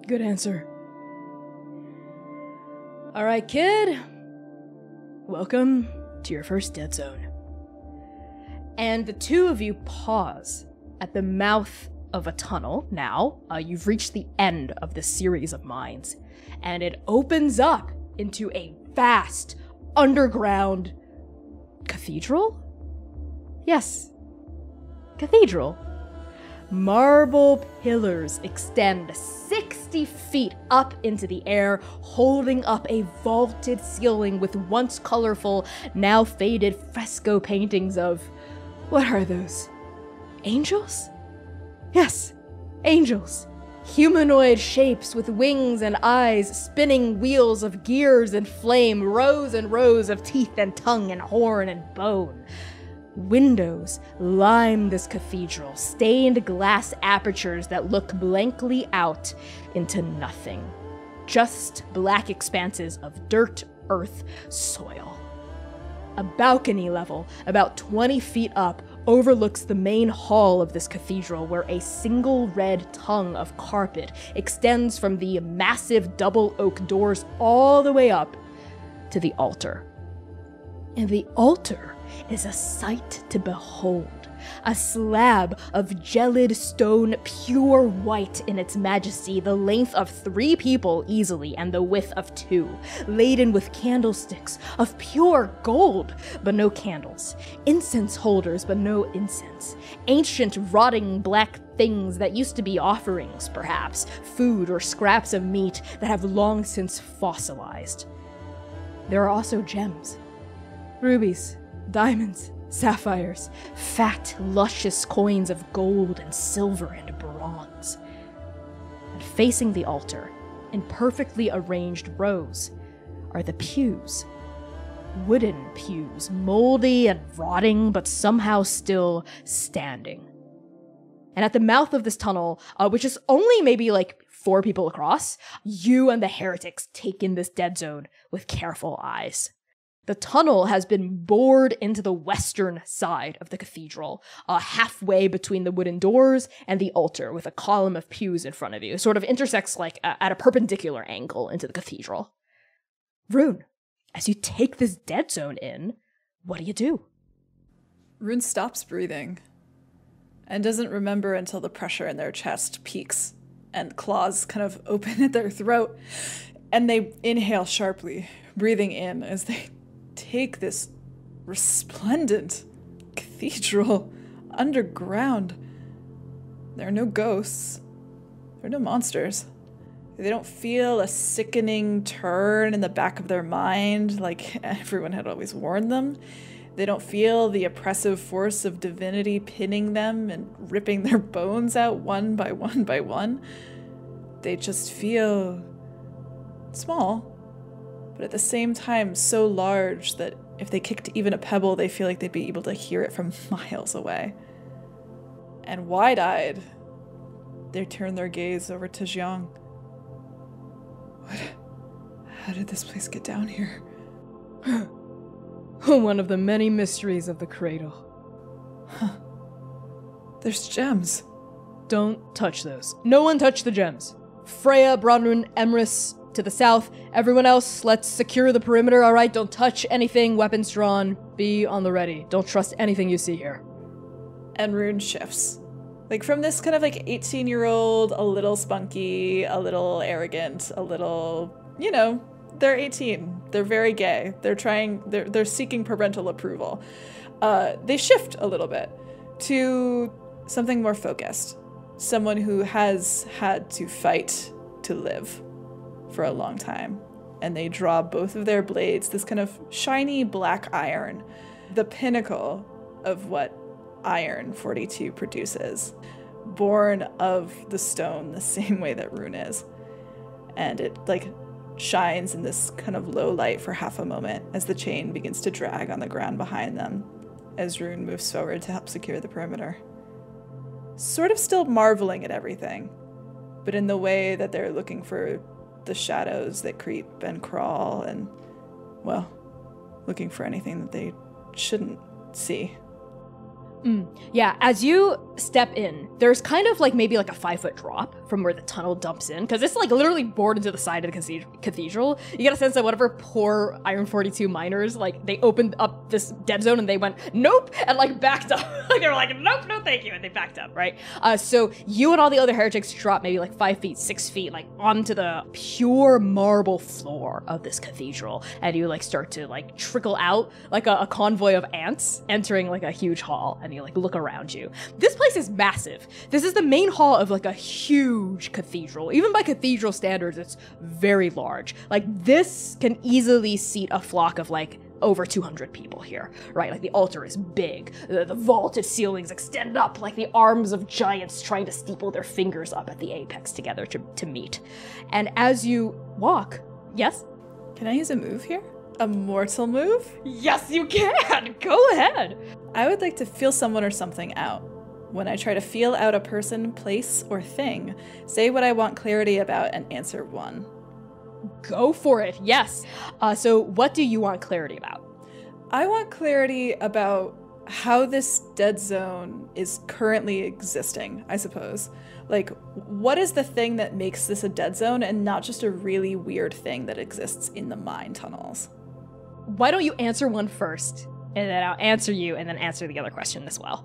Good answer. All right, kid. Welcome to your first dead zone. And the two of you pause at the mouth of a tunnel. Now, you've reached the end of this series of mines, and it opens up into a vast underground cathedral? Yes, cathedral. Marble pillars extend 60 feet up into the air, holding up a vaulted ceiling with once colorful, now faded fresco paintings of... what are those? Angels? Yes, angels. Humanoid shapes with wings and eyes, spinning wheels of gears and flame, rows and rows of teeth and tongue and horn and bone. Windows line this cathedral, stained glass apertures that look blankly out into nothing. Just black expanses of dirt, earth, soil. A balcony level, about 20 feet up, overlooks the main hall of this cathedral, where a single red tongue of carpet extends from the massive double oak doors all the way up to the altar. And the altar is a sight to behold. A slab of gelid stone, pure white in its majesty, the length of 3 people easily and the width of 2, laden with candlesticks of pure gold, but no candles, incense holders, but no incense, ancient rotting black things that used to be offerings, perhaps, food or scraps of meat that have long since fossilized. There are also gems, rubies, diamonds, sapphires, fat, luscious coins of gold and silver and bronze. And facing the altar, in perfectly arranged rows, are the pews. Wooden pews, moldy and rotting, but somehow still standing. And at the mouth of this tunnel, which is only maybe like 4 people across, you and the heretics take in this dead zone with careful eyes. The tunnel has been bored into the western side of the cathedral, halfway between the wooden doors and the altar, with a column of pews in front of you. It sort of intersects like at a perpendicular angle into the cathedral. Rune, as you take this dead zone in, what do you do? Rune stops breathing and doesn't remember until the pressure in their chest peaks and claws kind of open at their throat, and they inhale sharply, breathing in as they take this resplendent cathedral underground. There are no ghosts. There are no monsters. They don't feel a sickening turn in the back of their mind like everyone had always warned them. They don't feel the oppressive force of divinity pinning them and ripping their bones out one by one by one. They just feel small, but at the same time so large that if they kicked even a pebble, they feel like they'd be able to hear it from miles away. And wide-eyed, they turn their gaze over to Jiang. How did this place get down here? One of the many mysteries of the cradle. Huh. There's gems. Don't touch those. No one touch the gems. Freya, Bronwyn, Emrys to the south. Everyone else, let's secure the perimeter, alright? Don't touch anything, weapons drawn. Be on the ready. Don't trust anything you see here. And Rune shifts. Like from this kind of like 18-year-old, a little spunky, a little arrogant, a little, you know, they're 18. They're very gay. They're seeking parental approval. They shift a little bit to something more focused. Someone who has had to fight to live for a long time. And they draw both of their blades, this kind of shiny black iron, the pinnacle of what Iron 42 produces, born of the stone the same way that Rune is. And it like shines in this kind of low light for half a moment as the chain begins to drag on the ground behind them as Rune moves forward to help secure the perimeter. Sort of still marveling at everything, but in the way that they're looking for the shadows that creep and crawl and, well, looking for anything that they shouldn't see. Yeah, as you step in, there's kind of like maybe like a 5-foot drop from where the tunnel dumps in, because it's like literally bored into the side of the cathedral. You get a sense that whatever poor Iron 42 miners, like they opened up this dead zone and they went, nope, and like backed up. Like they were like, nope, no thank you, and they backed up, right? So you and all the other heretics drop maybe like 5 feet, 6 feet, like onto the pure marble floor of this cathedral, and you like start to like trickle out like a convoy of ants entering like a huge hall. And you like look around you. This place is massive. This is the main hall of like a huge cathedral. Even by cathedral standards, it's very large. Like this can easily seat a flock of like over 200 people here, right? Like the altar is big. The vaulted ceilings extend up like the arms of giants trying to steeple their fingers up at the apex together to meet. And as you walk, yes? Can I use a move here? A mortal move? Yes, you can! Go ahead! I would like to feel someone or something out. When I try to feel out a person, place, or thing, say what I want clarity about and answer one. Go for it, yes. So what do you want clarity about? I want clarity about how this dead zone is currently existing, I suppose. Like, what is the thing that makes this a dead zone and not just a really weird thing that exists in the mine tunnels? Why don't you answer one first, and then I'll answer you, and then answer the other question as well.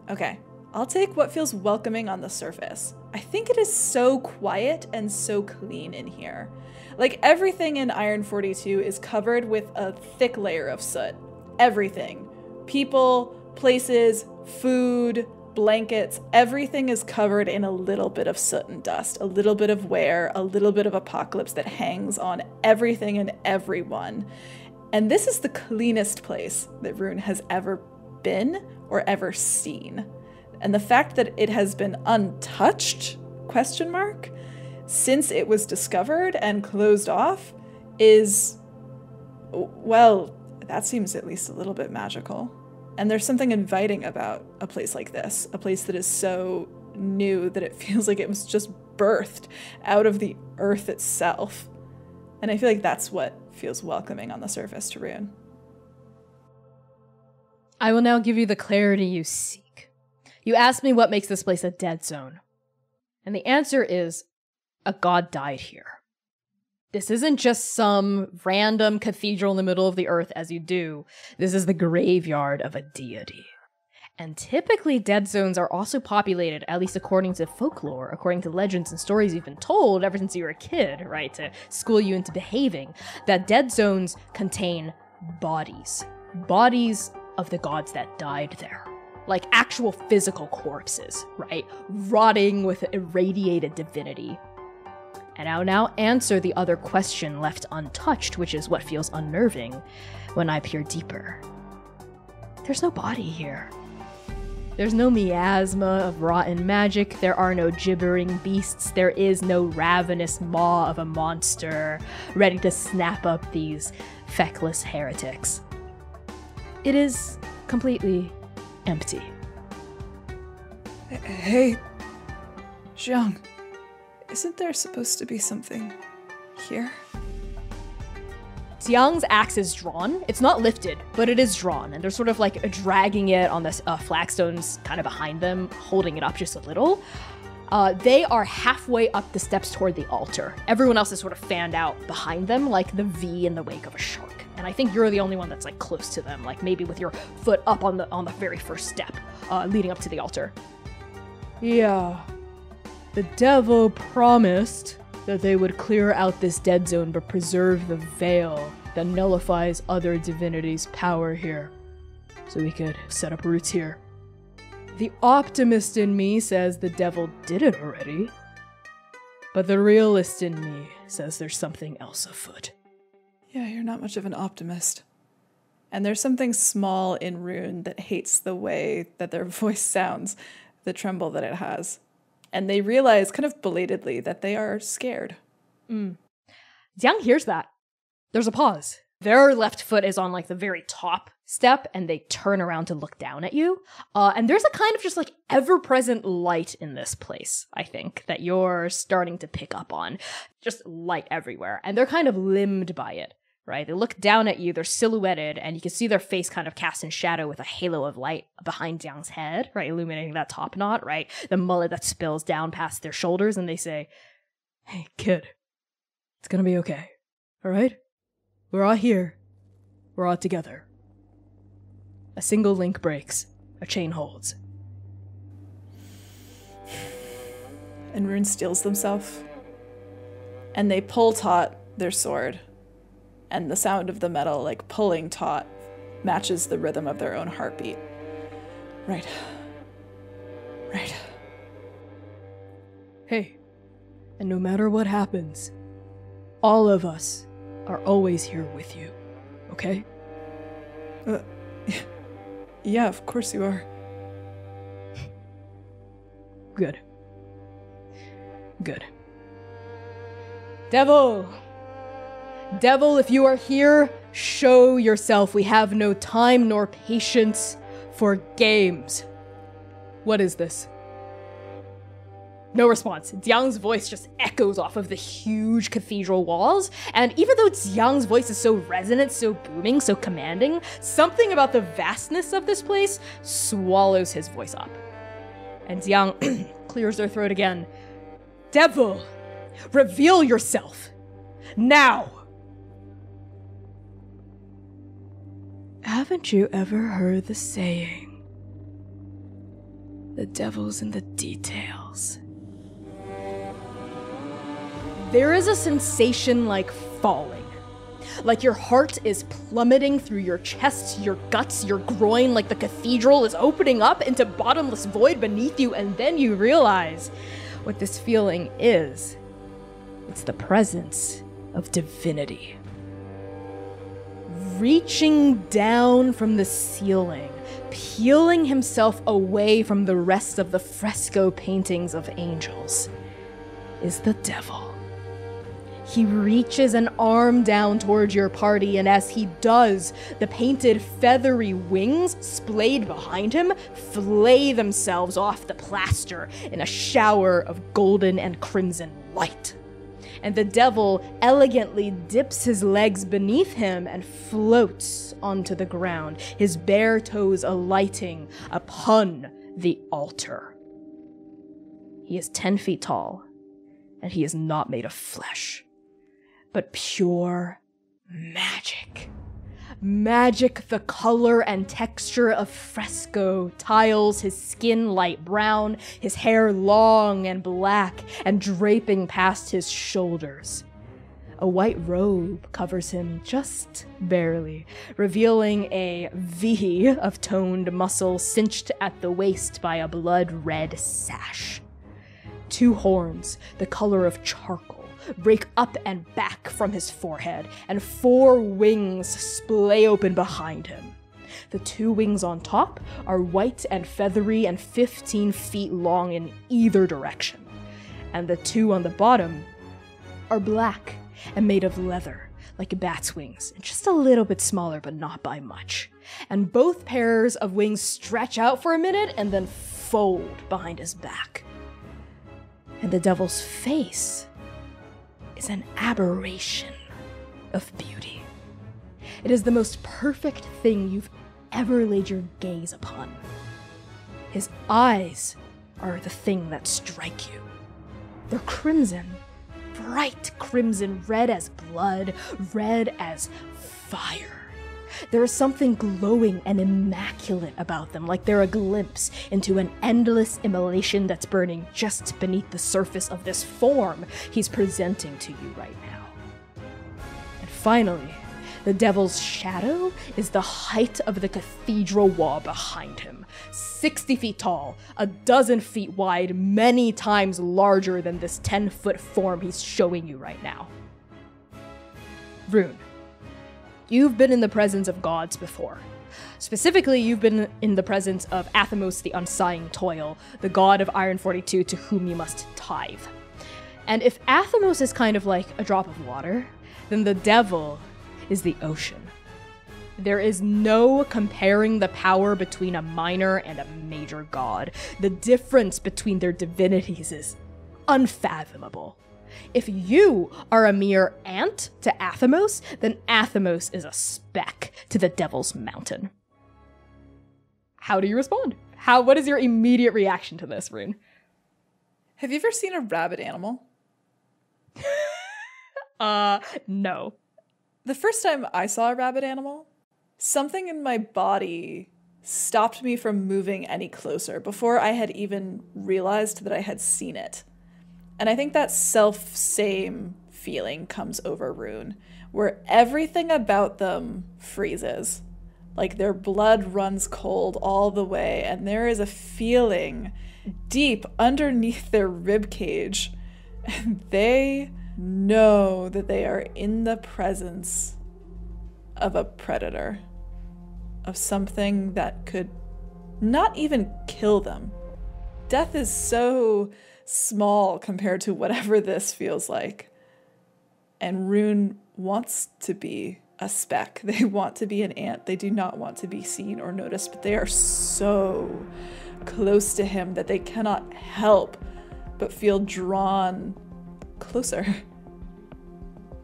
Okay, I'll take what feels welcoming on the surface. I think it is so quiet and so clean in here. Like, everything in Iron 42 is covered with a thick layer of soot. Everything. People, places, food, blankets, everything is covered in a little bit of soot and dust, a little bit of wear, a little bit of apocalypse that hangs on everything and everyone. And this is the cleanest place that Rune has ever been or ever seen. And the fact that it has been untouched, question mark, since it was discovered and closed off is, well, that seems at least a little bit magical. And there's something inviting about a place like this, a place that is so new that it feels like it was just birthed out of the earth itself. And I feel like that's what feels welcoming on the surface to Rune. I will now give you the clarity you seek. You asked me what makes this place a dead zone. And the answer is, a god died here. This isn't just some random cathedral in the middle of the earth as you do. This is the graveyard of a deity. And typically dead zones are also populated, at least according to folklore, according to legends and stories you've been told ever since you were a kid, right, to school you into behaving, that dead zones contain bodies. bodies of the gods that died there. Like actual physical corpses, right? Rotting with irradiated divinity. And I'll now answer the other question left untouched, which is what feels unnerving when I peer deeper. There's no body here. There's no miasma of rotten magic, there are no gibbering beasts, there is no ravenous maw of a monster ready to snap up these feckless heretics. It is completely empty. Hey, Jiang, isn't there supposed to be something here? Jiang's axe is drawn. It's not lifted, but it is drawn, and they're sort of like dragging it on this flagstones kind of behind them, holding it up just a little. They are halfway up the steps toward the altar. Everyone else is sort of fanned out behind them, like the V in the wake of a shark. And I think you're the only one that's like close to them, like maybe with your foot up on the very first step, leading up to the altar. Yeah, the devil promised that they would clear out this dead zone but preserve the veil that nullifies other divinities' power here, so we could set up roots here. The optimist in me says the devil did it already, but the realist in me says there's something else afoot. Yeah, you're not much of an optimist. And there's something small in Rune that hates the way that their voice sounds, the tremble that it has. And they realize kind of belatedly that they are scared. Jiang hears that. There's a pause. Their left foot is on like the very top step, and they turn around to look down at you. And there's a kind of just like ever-present light in this place, I think, that you're starting to pick up on. Just light everywhere. And they're kind of limbed by it, right? They look down at you, they're silhouetted, and you can see their face kind of cast in shadow with a halo of light behind Jiang's head, right? Illuminating that top knot, right? The mullet that spills down past their shoulders, and they say, "Hey, kid, it's gonna be okay, all right? We're all here. We're all together. A single link breaks. A chain holds." And Rune steels themselves. And they pull taut their sword. And the sound of the metal, like pulling taut, matches the rhythm of their own heartbeat. Right. Right. Hey, and no matter what happens, all of us are always here with you, okay? Yeah, of course you are. Good. Good. Devil! Devil, if you are here, show yourself. We have no time nor patience for games. What is this? No response. Jiang's voice just echoes off of the huge cathedral walls, and even though Jiang's voice is so resonant, so booming, so commanding, something about the vastness of this place swallows his voice up. And Jiang clears their throat again. Devil, reveal yourself! Now! Haven't you ever heard the saying, the devil's in the details? There is a sensation like falling. Like your heart is plummeting through your chest, your guts, your groin, like the cathedral is opening up into bottomless void beneath you, and then you realize what this feeling is. It's the presence of divinity. Reaching down from the ceiling, peeling himself away from the rest of the fresco paintings of angels, is the devil. He reaches an arm down towards your party, and as he does, the painted feathery wings splayed behind him flay themselves off the plaster in a shower of golden and crimson light. And the devil elegantly dips his legs beneath him and floats onto the ground, his bare toes alighting upon the altar. He is 10 feet tall, and he is not made of flesh, but pure magic. Magic, the color and texture of fresco tiles, his skin light brown, his hair long and black and draping past his shoulders. A white robe covers him just barely, revealing a V of toned muscle cinched at the waist by a blood-red sash. 2 horns, the color of charcoal, break up and back from his forehead, and 4 wings splay open behind him. The 2 wings on top are white and feathery and 15 feet long in either direction, and the 2 on the bottom are black and made of leather, like a bat's wings, and just a little bit smaller, but not by much. And both pairs of wings stretch out for a minute and then fold behind his back. And the devil's face is an aberration of beauty. It is the most perfect thing you've ever laid your gaze upon. His eyes are the thing that strike you. They're crimson, bright crimson, red as blood, red as fire. There is something glowing and immaculate about them, like they're a glimpse into an endless immolation that's burning just beneath the surface of this form he's presenting to you right now. And finally, the devil's shadow is the height of the cathedral wall behind him. 60 feet tall, 12 feet wide, many times larger than this 10-foot form he's showing you right now. Rune, you've been in the presence of gods before. Specifically, you've been in the presence of Athamos the Unsighing Toil, the god of Iron 42 to whom you must tithe. And if Athamos is kind of like a drop of water, then the devil is the ocean. There is no comparing the power between a minor and a major god. The difference between their divinities is unfathomable. If you are a mere ant to Athamos, then Athamos is a speck to the devil's mountain. How do you respond? What is your immediate reaction to this, Rune? Have you ever seen a rabid animal? No. The first time I saw a rabid animal, something in my body stopped me from moving any closer before I had even realized that I had seen it. And I think that self-same feeling comes over Rune, where everything about them freezes. Like their blood runs cold all the way, and there is a feeling deep underneath their ribcage, and they know that they are in the presence of a predator, of something that could not even kill them. Death is so small compared to whatever this feels like. And Rune wants to be a speck. They want to be an ant. They do not want to be seen or noticed, but they are so close to him that they cannot help but feel drawn closer.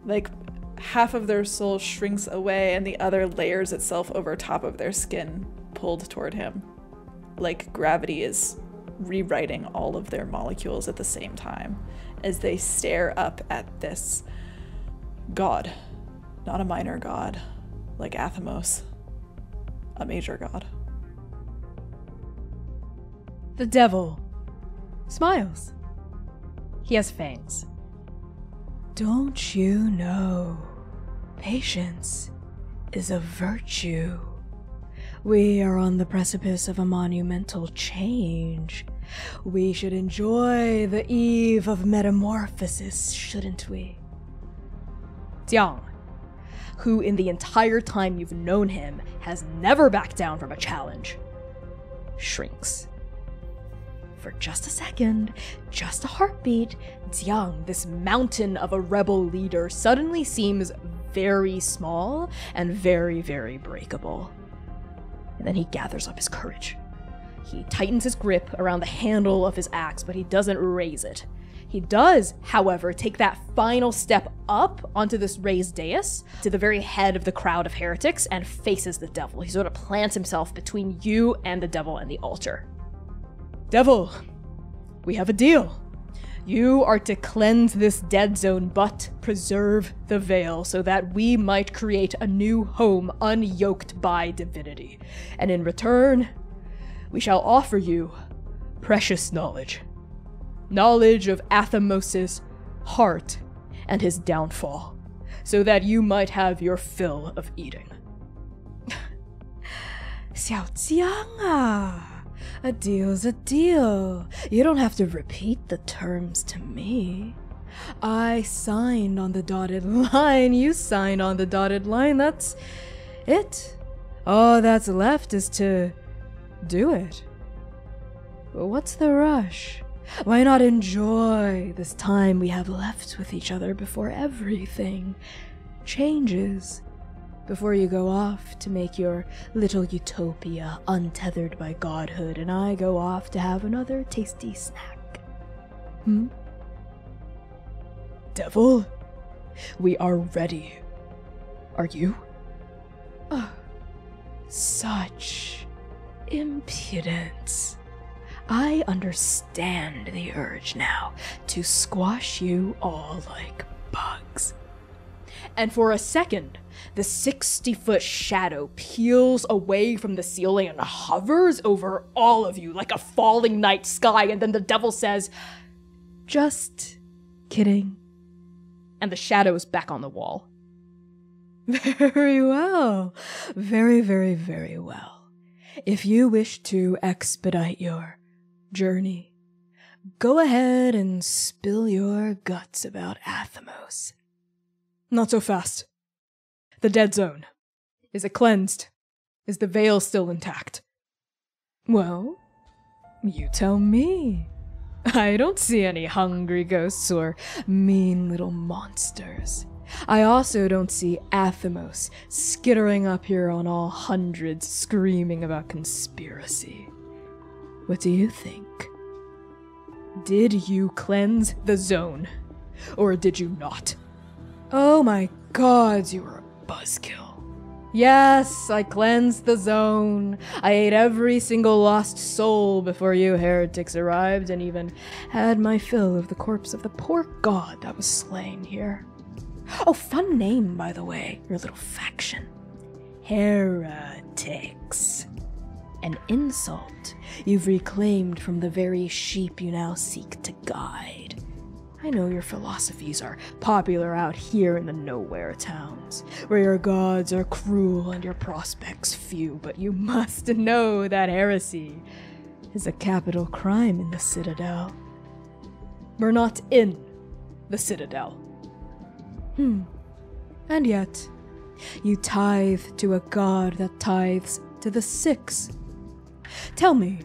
Like half of their soul shrinks away and the other layers itself over top of their skin, pulled toward him. Like gravity is rewriting all of their molecules at the same time as they stare up at this god. Not a minor god like Athamos, a major god. The devil smiles. He has fangs. Don't you know, patience is a virtue. We are on the precipice of a monumental change. We should enjoy the eve of metamorphosis, shouldn't we? Jiang, who in the entire time you've known him has never backed down from a challenge, shrinks. For just a second, just a heartbeat, Jiang, this mountain of a rebel leader, suddenly seems very small and very, very breakable. And then he gathers up his courage. He tightens his grip around the handle of his axe, but he doesn't raise it. He does, however, take that final step up onto this raised dais to the very head of the crowd of heretics and faces the devil. He sort of plants himself between you and the devil and the altar. Devil, we have a deal. You are to cleanse this dead zone, but preserve the veil so that we might create a new home unyoked by divinity. And in return, we shall offer you precious knowledge. Knowledge of Athamos' heart and his downfall. so that you might have your fill of eating. Xiaojiang, a deal's a deal. You don't have to repeat the terms to me. I signed on the dotted line. You signed on the dotted line. That's it. All that's left is to do it. But what's the rush? Why not enjoy this time we have left with each other before everything changes? Before you go off to make your little utopia untethered by godhood, and I go off to have another tasty snack. Devil, we are ready. Are you? Such impudence. I understand the urge now to squash you all like bugs. And for a second, the 60-foot shadow peels away from the ceiling and hovers over all of you like a falling night sky, and then the devil says, "Just kidding." And the shadow's back on the wall. Very well. Very, very, very well. If you wish to expedite your journey, go ahead and spill your guts about Athamos. Not so fast. The dead zone. Is it cleansed? Is the veil still intact? Well, you tell me. I don't see any hungry ghosts or mean little monsters. I also don't see Athamos skittering up here on all hundreds screaming about conspiracy. What do you think? Did you cleanse the zone? Or did you not? Oh my gods, you are a buzzkill. Yes, I cleansed the zone. I ate every single lost soul before you heretics arrived, and even had my fill of the corpse of the poor god that was slain here. Oh, fun name, by the way, your little faction. Heretics. An insult you've reclaimed from the very sheep you now seek to guide. I know your philosophies are popular out here in the nowhere towns, where your gods are cruel and your prospects few, but you must know that heresy is a capital crime in the Citadel. We're not in the Citadel. And yet, you tithe to a god that tithes to the six. Tell me,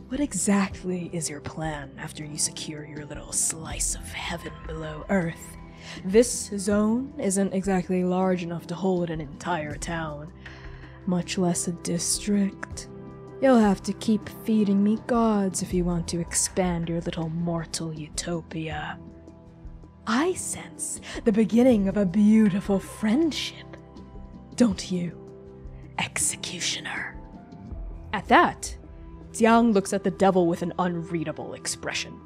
what exactly is your plan after you secure your little slice of heaven below earth? This zone isn't exactly large enough to hold an entire town, much less a district. You'll have to keep feeding me gods if you want to expand your little mortal utopia. I sense the beginning of a beautiful friendship, don't you, executioner? At that, Jiang looks at the devil with an unreadable expression.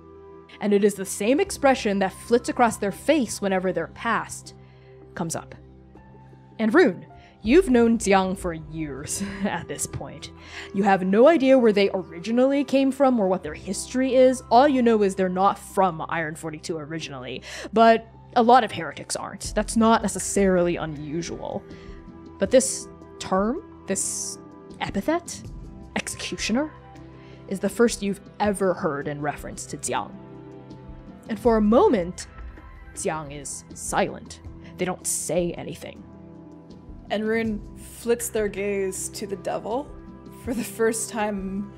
And it is the same expression that flits across their face whenever their past comes up. And Rune, you've known Jiang for years at this point. You have no idea where they originally came from or what their history is. All you know is they're not from Iron 42 originally, but a lot of heretics aren't. That's not necessarily unusual. But this term, this epithet, executioner, is the first you've ever heard in reference to Jiang. And for a moment, Jiang is silent. They don't say anything. And Rune flits their gaze to the devil, for the first time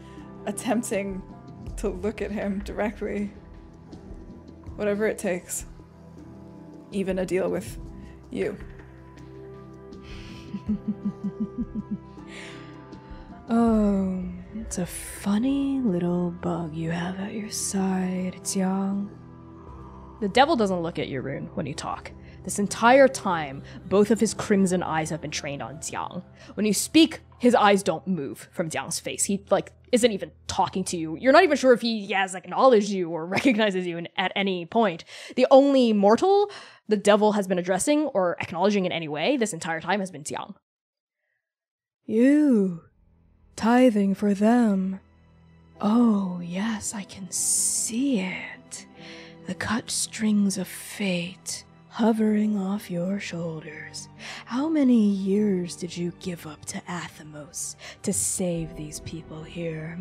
attempting to look at him directly. Whatever it takes. Even a deal with you. Oh, it's a funny little bug you have at your side, Jiang. The devil doesn't look at you, Rune, when you talk. This entire time, both of his crimson eyes have been trained on Jiang. When you speak, his eyes don't move from Jiang's face. He, isn't even talking to you. You're not even sure if he has, acknowledged you or recognizes you at any point. The only mortal the devil has been addressing or acknowledging in any way this entire time has been Jiang. You, tithing for them. Oh, yes, I can see it. The cut strings of fate hovering off your shoulders. How many years did you give up to Athamos to save these people here?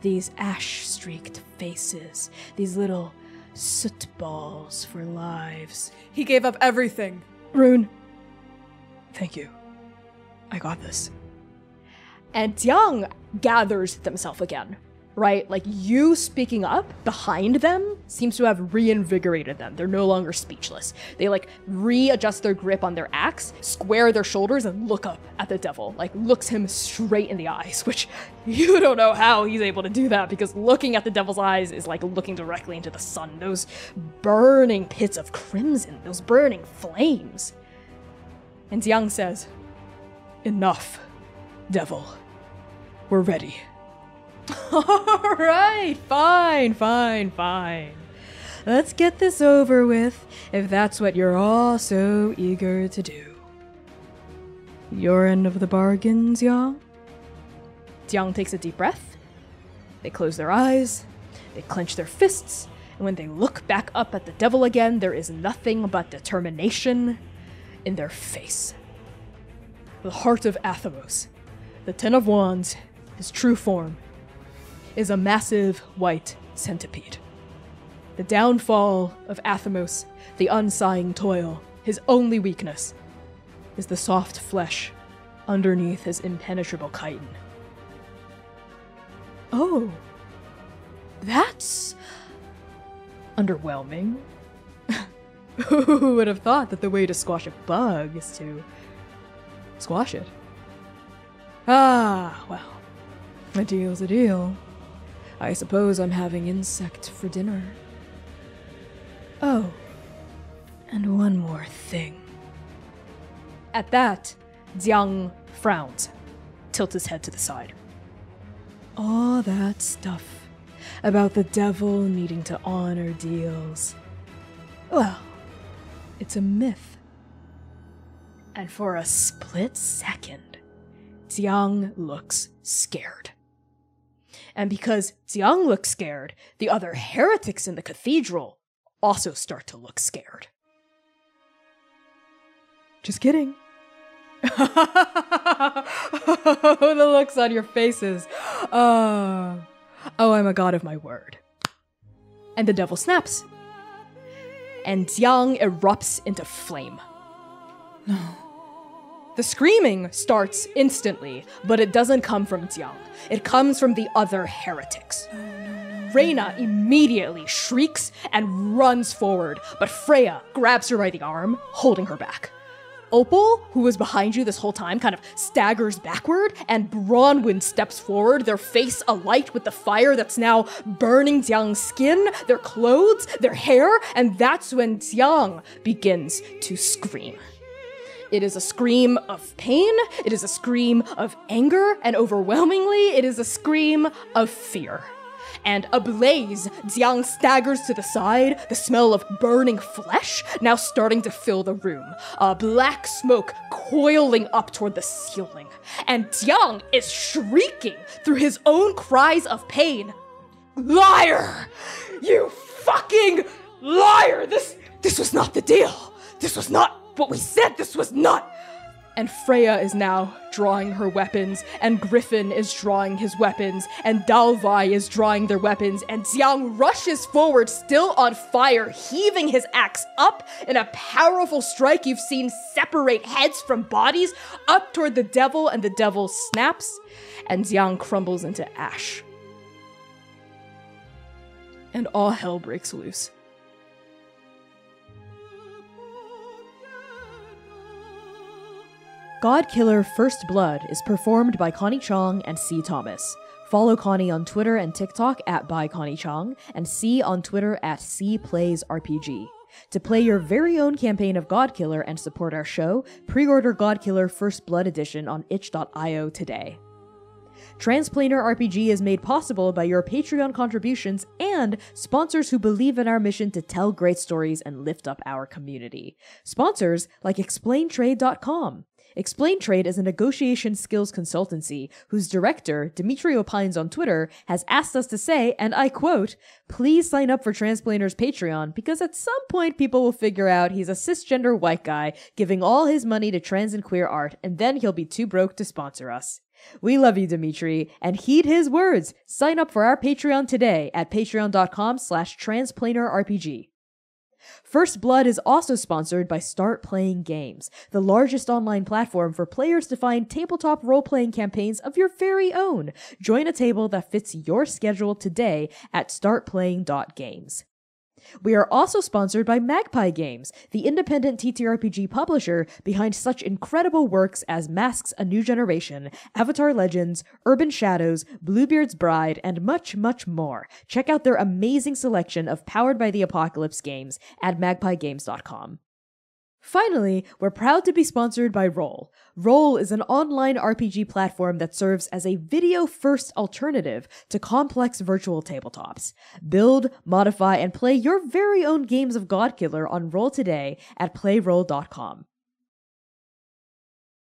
These ash-streaked faces, these little soot balls for lives. He gave up everything. Rune, thank you. I got this. And Jiang gathers himself again, right? Like, you speaking up behind them seems to have reinvigorated them. They're no longer speechless. They, like, readjust their grip on their axe, square their shoulders, and look up at the devil. Like, looks him straight in the eyes, which you don't know how he's able to do that, because looking at the devil's eyes is like looking directly into the sun. Those burning pits of crimson, those burning flames. And Jiang says, "Enough, devil. We're ready." All right, fine. Let's get this over with, if that's what you're all so eager to do. Your end of the bargain, Jiang? Jiang takes a deep breath. They close their eyes, they clench their fists, and when they look back up at the devil again, there is nothing but determination in their face. The heart of Athamos, the Ten of Wands, his true form, is a massive white centipede. The downfall of Athamos, the unsighing toil, his only weakness, is the soft flesh underneath his impenetrable chitin. Oh, that's underwhelming. Who would have thought that the way to squash a bug is to squash it? Ah, well, a deal's a deal. I suppose I'm having insect for dinner. Oh, and one more thing. At that, Jiang frowns, tilts his head to the side. All that stuff about the devil needing to honor deals. Well, it's a myth. And for a split second, Jiang looks scared. And because Jiang looks scared, the other heretics in the cathedral also start to look scared. Just kidding. Oh, the looks on your faces. Oh, I'm a god of my word. And the devil snaps. And Jiang erupts into flame. No. The screaming starts instantly, but it doesn't come from Jiang. It comes from the other heretics. Reyna immediately shrieks and runs forward, but Freya grabs her by the arm, holding her back. Opal, who was behind you this whole time, kind of staggers backward, and Bronwyn steps forward, their face alight with the fire that's now burning Jiang's skin, their clothes, their hair, and that's when Jiang begins to scream. It is a scream of pain, it is a scream of anger, and overwhelmingly, it is a scream of fear. And ablaze, Jiang staggers to the side, the smell of burning flesh now starting to fill the room. A black smoke coiling up toward the ceiling. And Jiang is shrieking through his own cries of pain. Liar! You fucking liar! This was not the deal! This was not what we said! This was not! And Freya is now drawing her weapons, and Griffin is drawing his weapons, and Dalvai is drawing their weapons, and Jiang rushes forward, still on fire, heaving his axe up in a powerful strike you've seen separate heads from bodies, up toward the devil, and the devil snaps, and Jiang crumbles into ash. And all hell breaks loose. GODKILLER First Blood is performed by Connie Chong and C. Thomas. Follow Connie on Twitter and TikTok at @byConnieChong, and C on Twitter at CPlaysRPG. To play your very own campaign of GODKILLER and support our show, pre-order GODKILLER First Blood Edition on itch.io today. Transplanar RPG is made possible by your Patreon contributions and sponsors who believe in our mission to tell great stories and lift up our community. Sponsors like ExplainTrade.com. Explain Trade is a negotiation skills consultancy whose director, Dimitri Opines on Twitter, has asked us to say, and I quote, "Please sign up for Transplaner's Patreon because at some point people will figure out he's a cisgender white guy giving all his money to trans and queer art, and then he'll be too broke to sponsor us." We love you, Dimitri, and heed his words. Sign up for our Patreon today at patreon.com/transplanerrpg. First Blood is also sponsored by Start Playing Games, the largest online platform for players to find tabletop role-playing campaigns of your very own. Join a table that fits your schedule today at startplaying.games. We are also sponsored by Magpie Games, the independent TTRPG publisher behind such incredible works as Masks: A New Generation, Avatar Legends, Urban Shadows, Bluebeard's Bride, and much, much more. Check out their amazing selection of Powered by the Apocalypse games at magpiegames.com. Finally, we're proud to be sponsored by Roll. Roll is an online RPG platform that serves as a video-first alternative to complex virtual tabletops. Build, modify, and play your very own games of Godkiller on Roll today at playroll.com.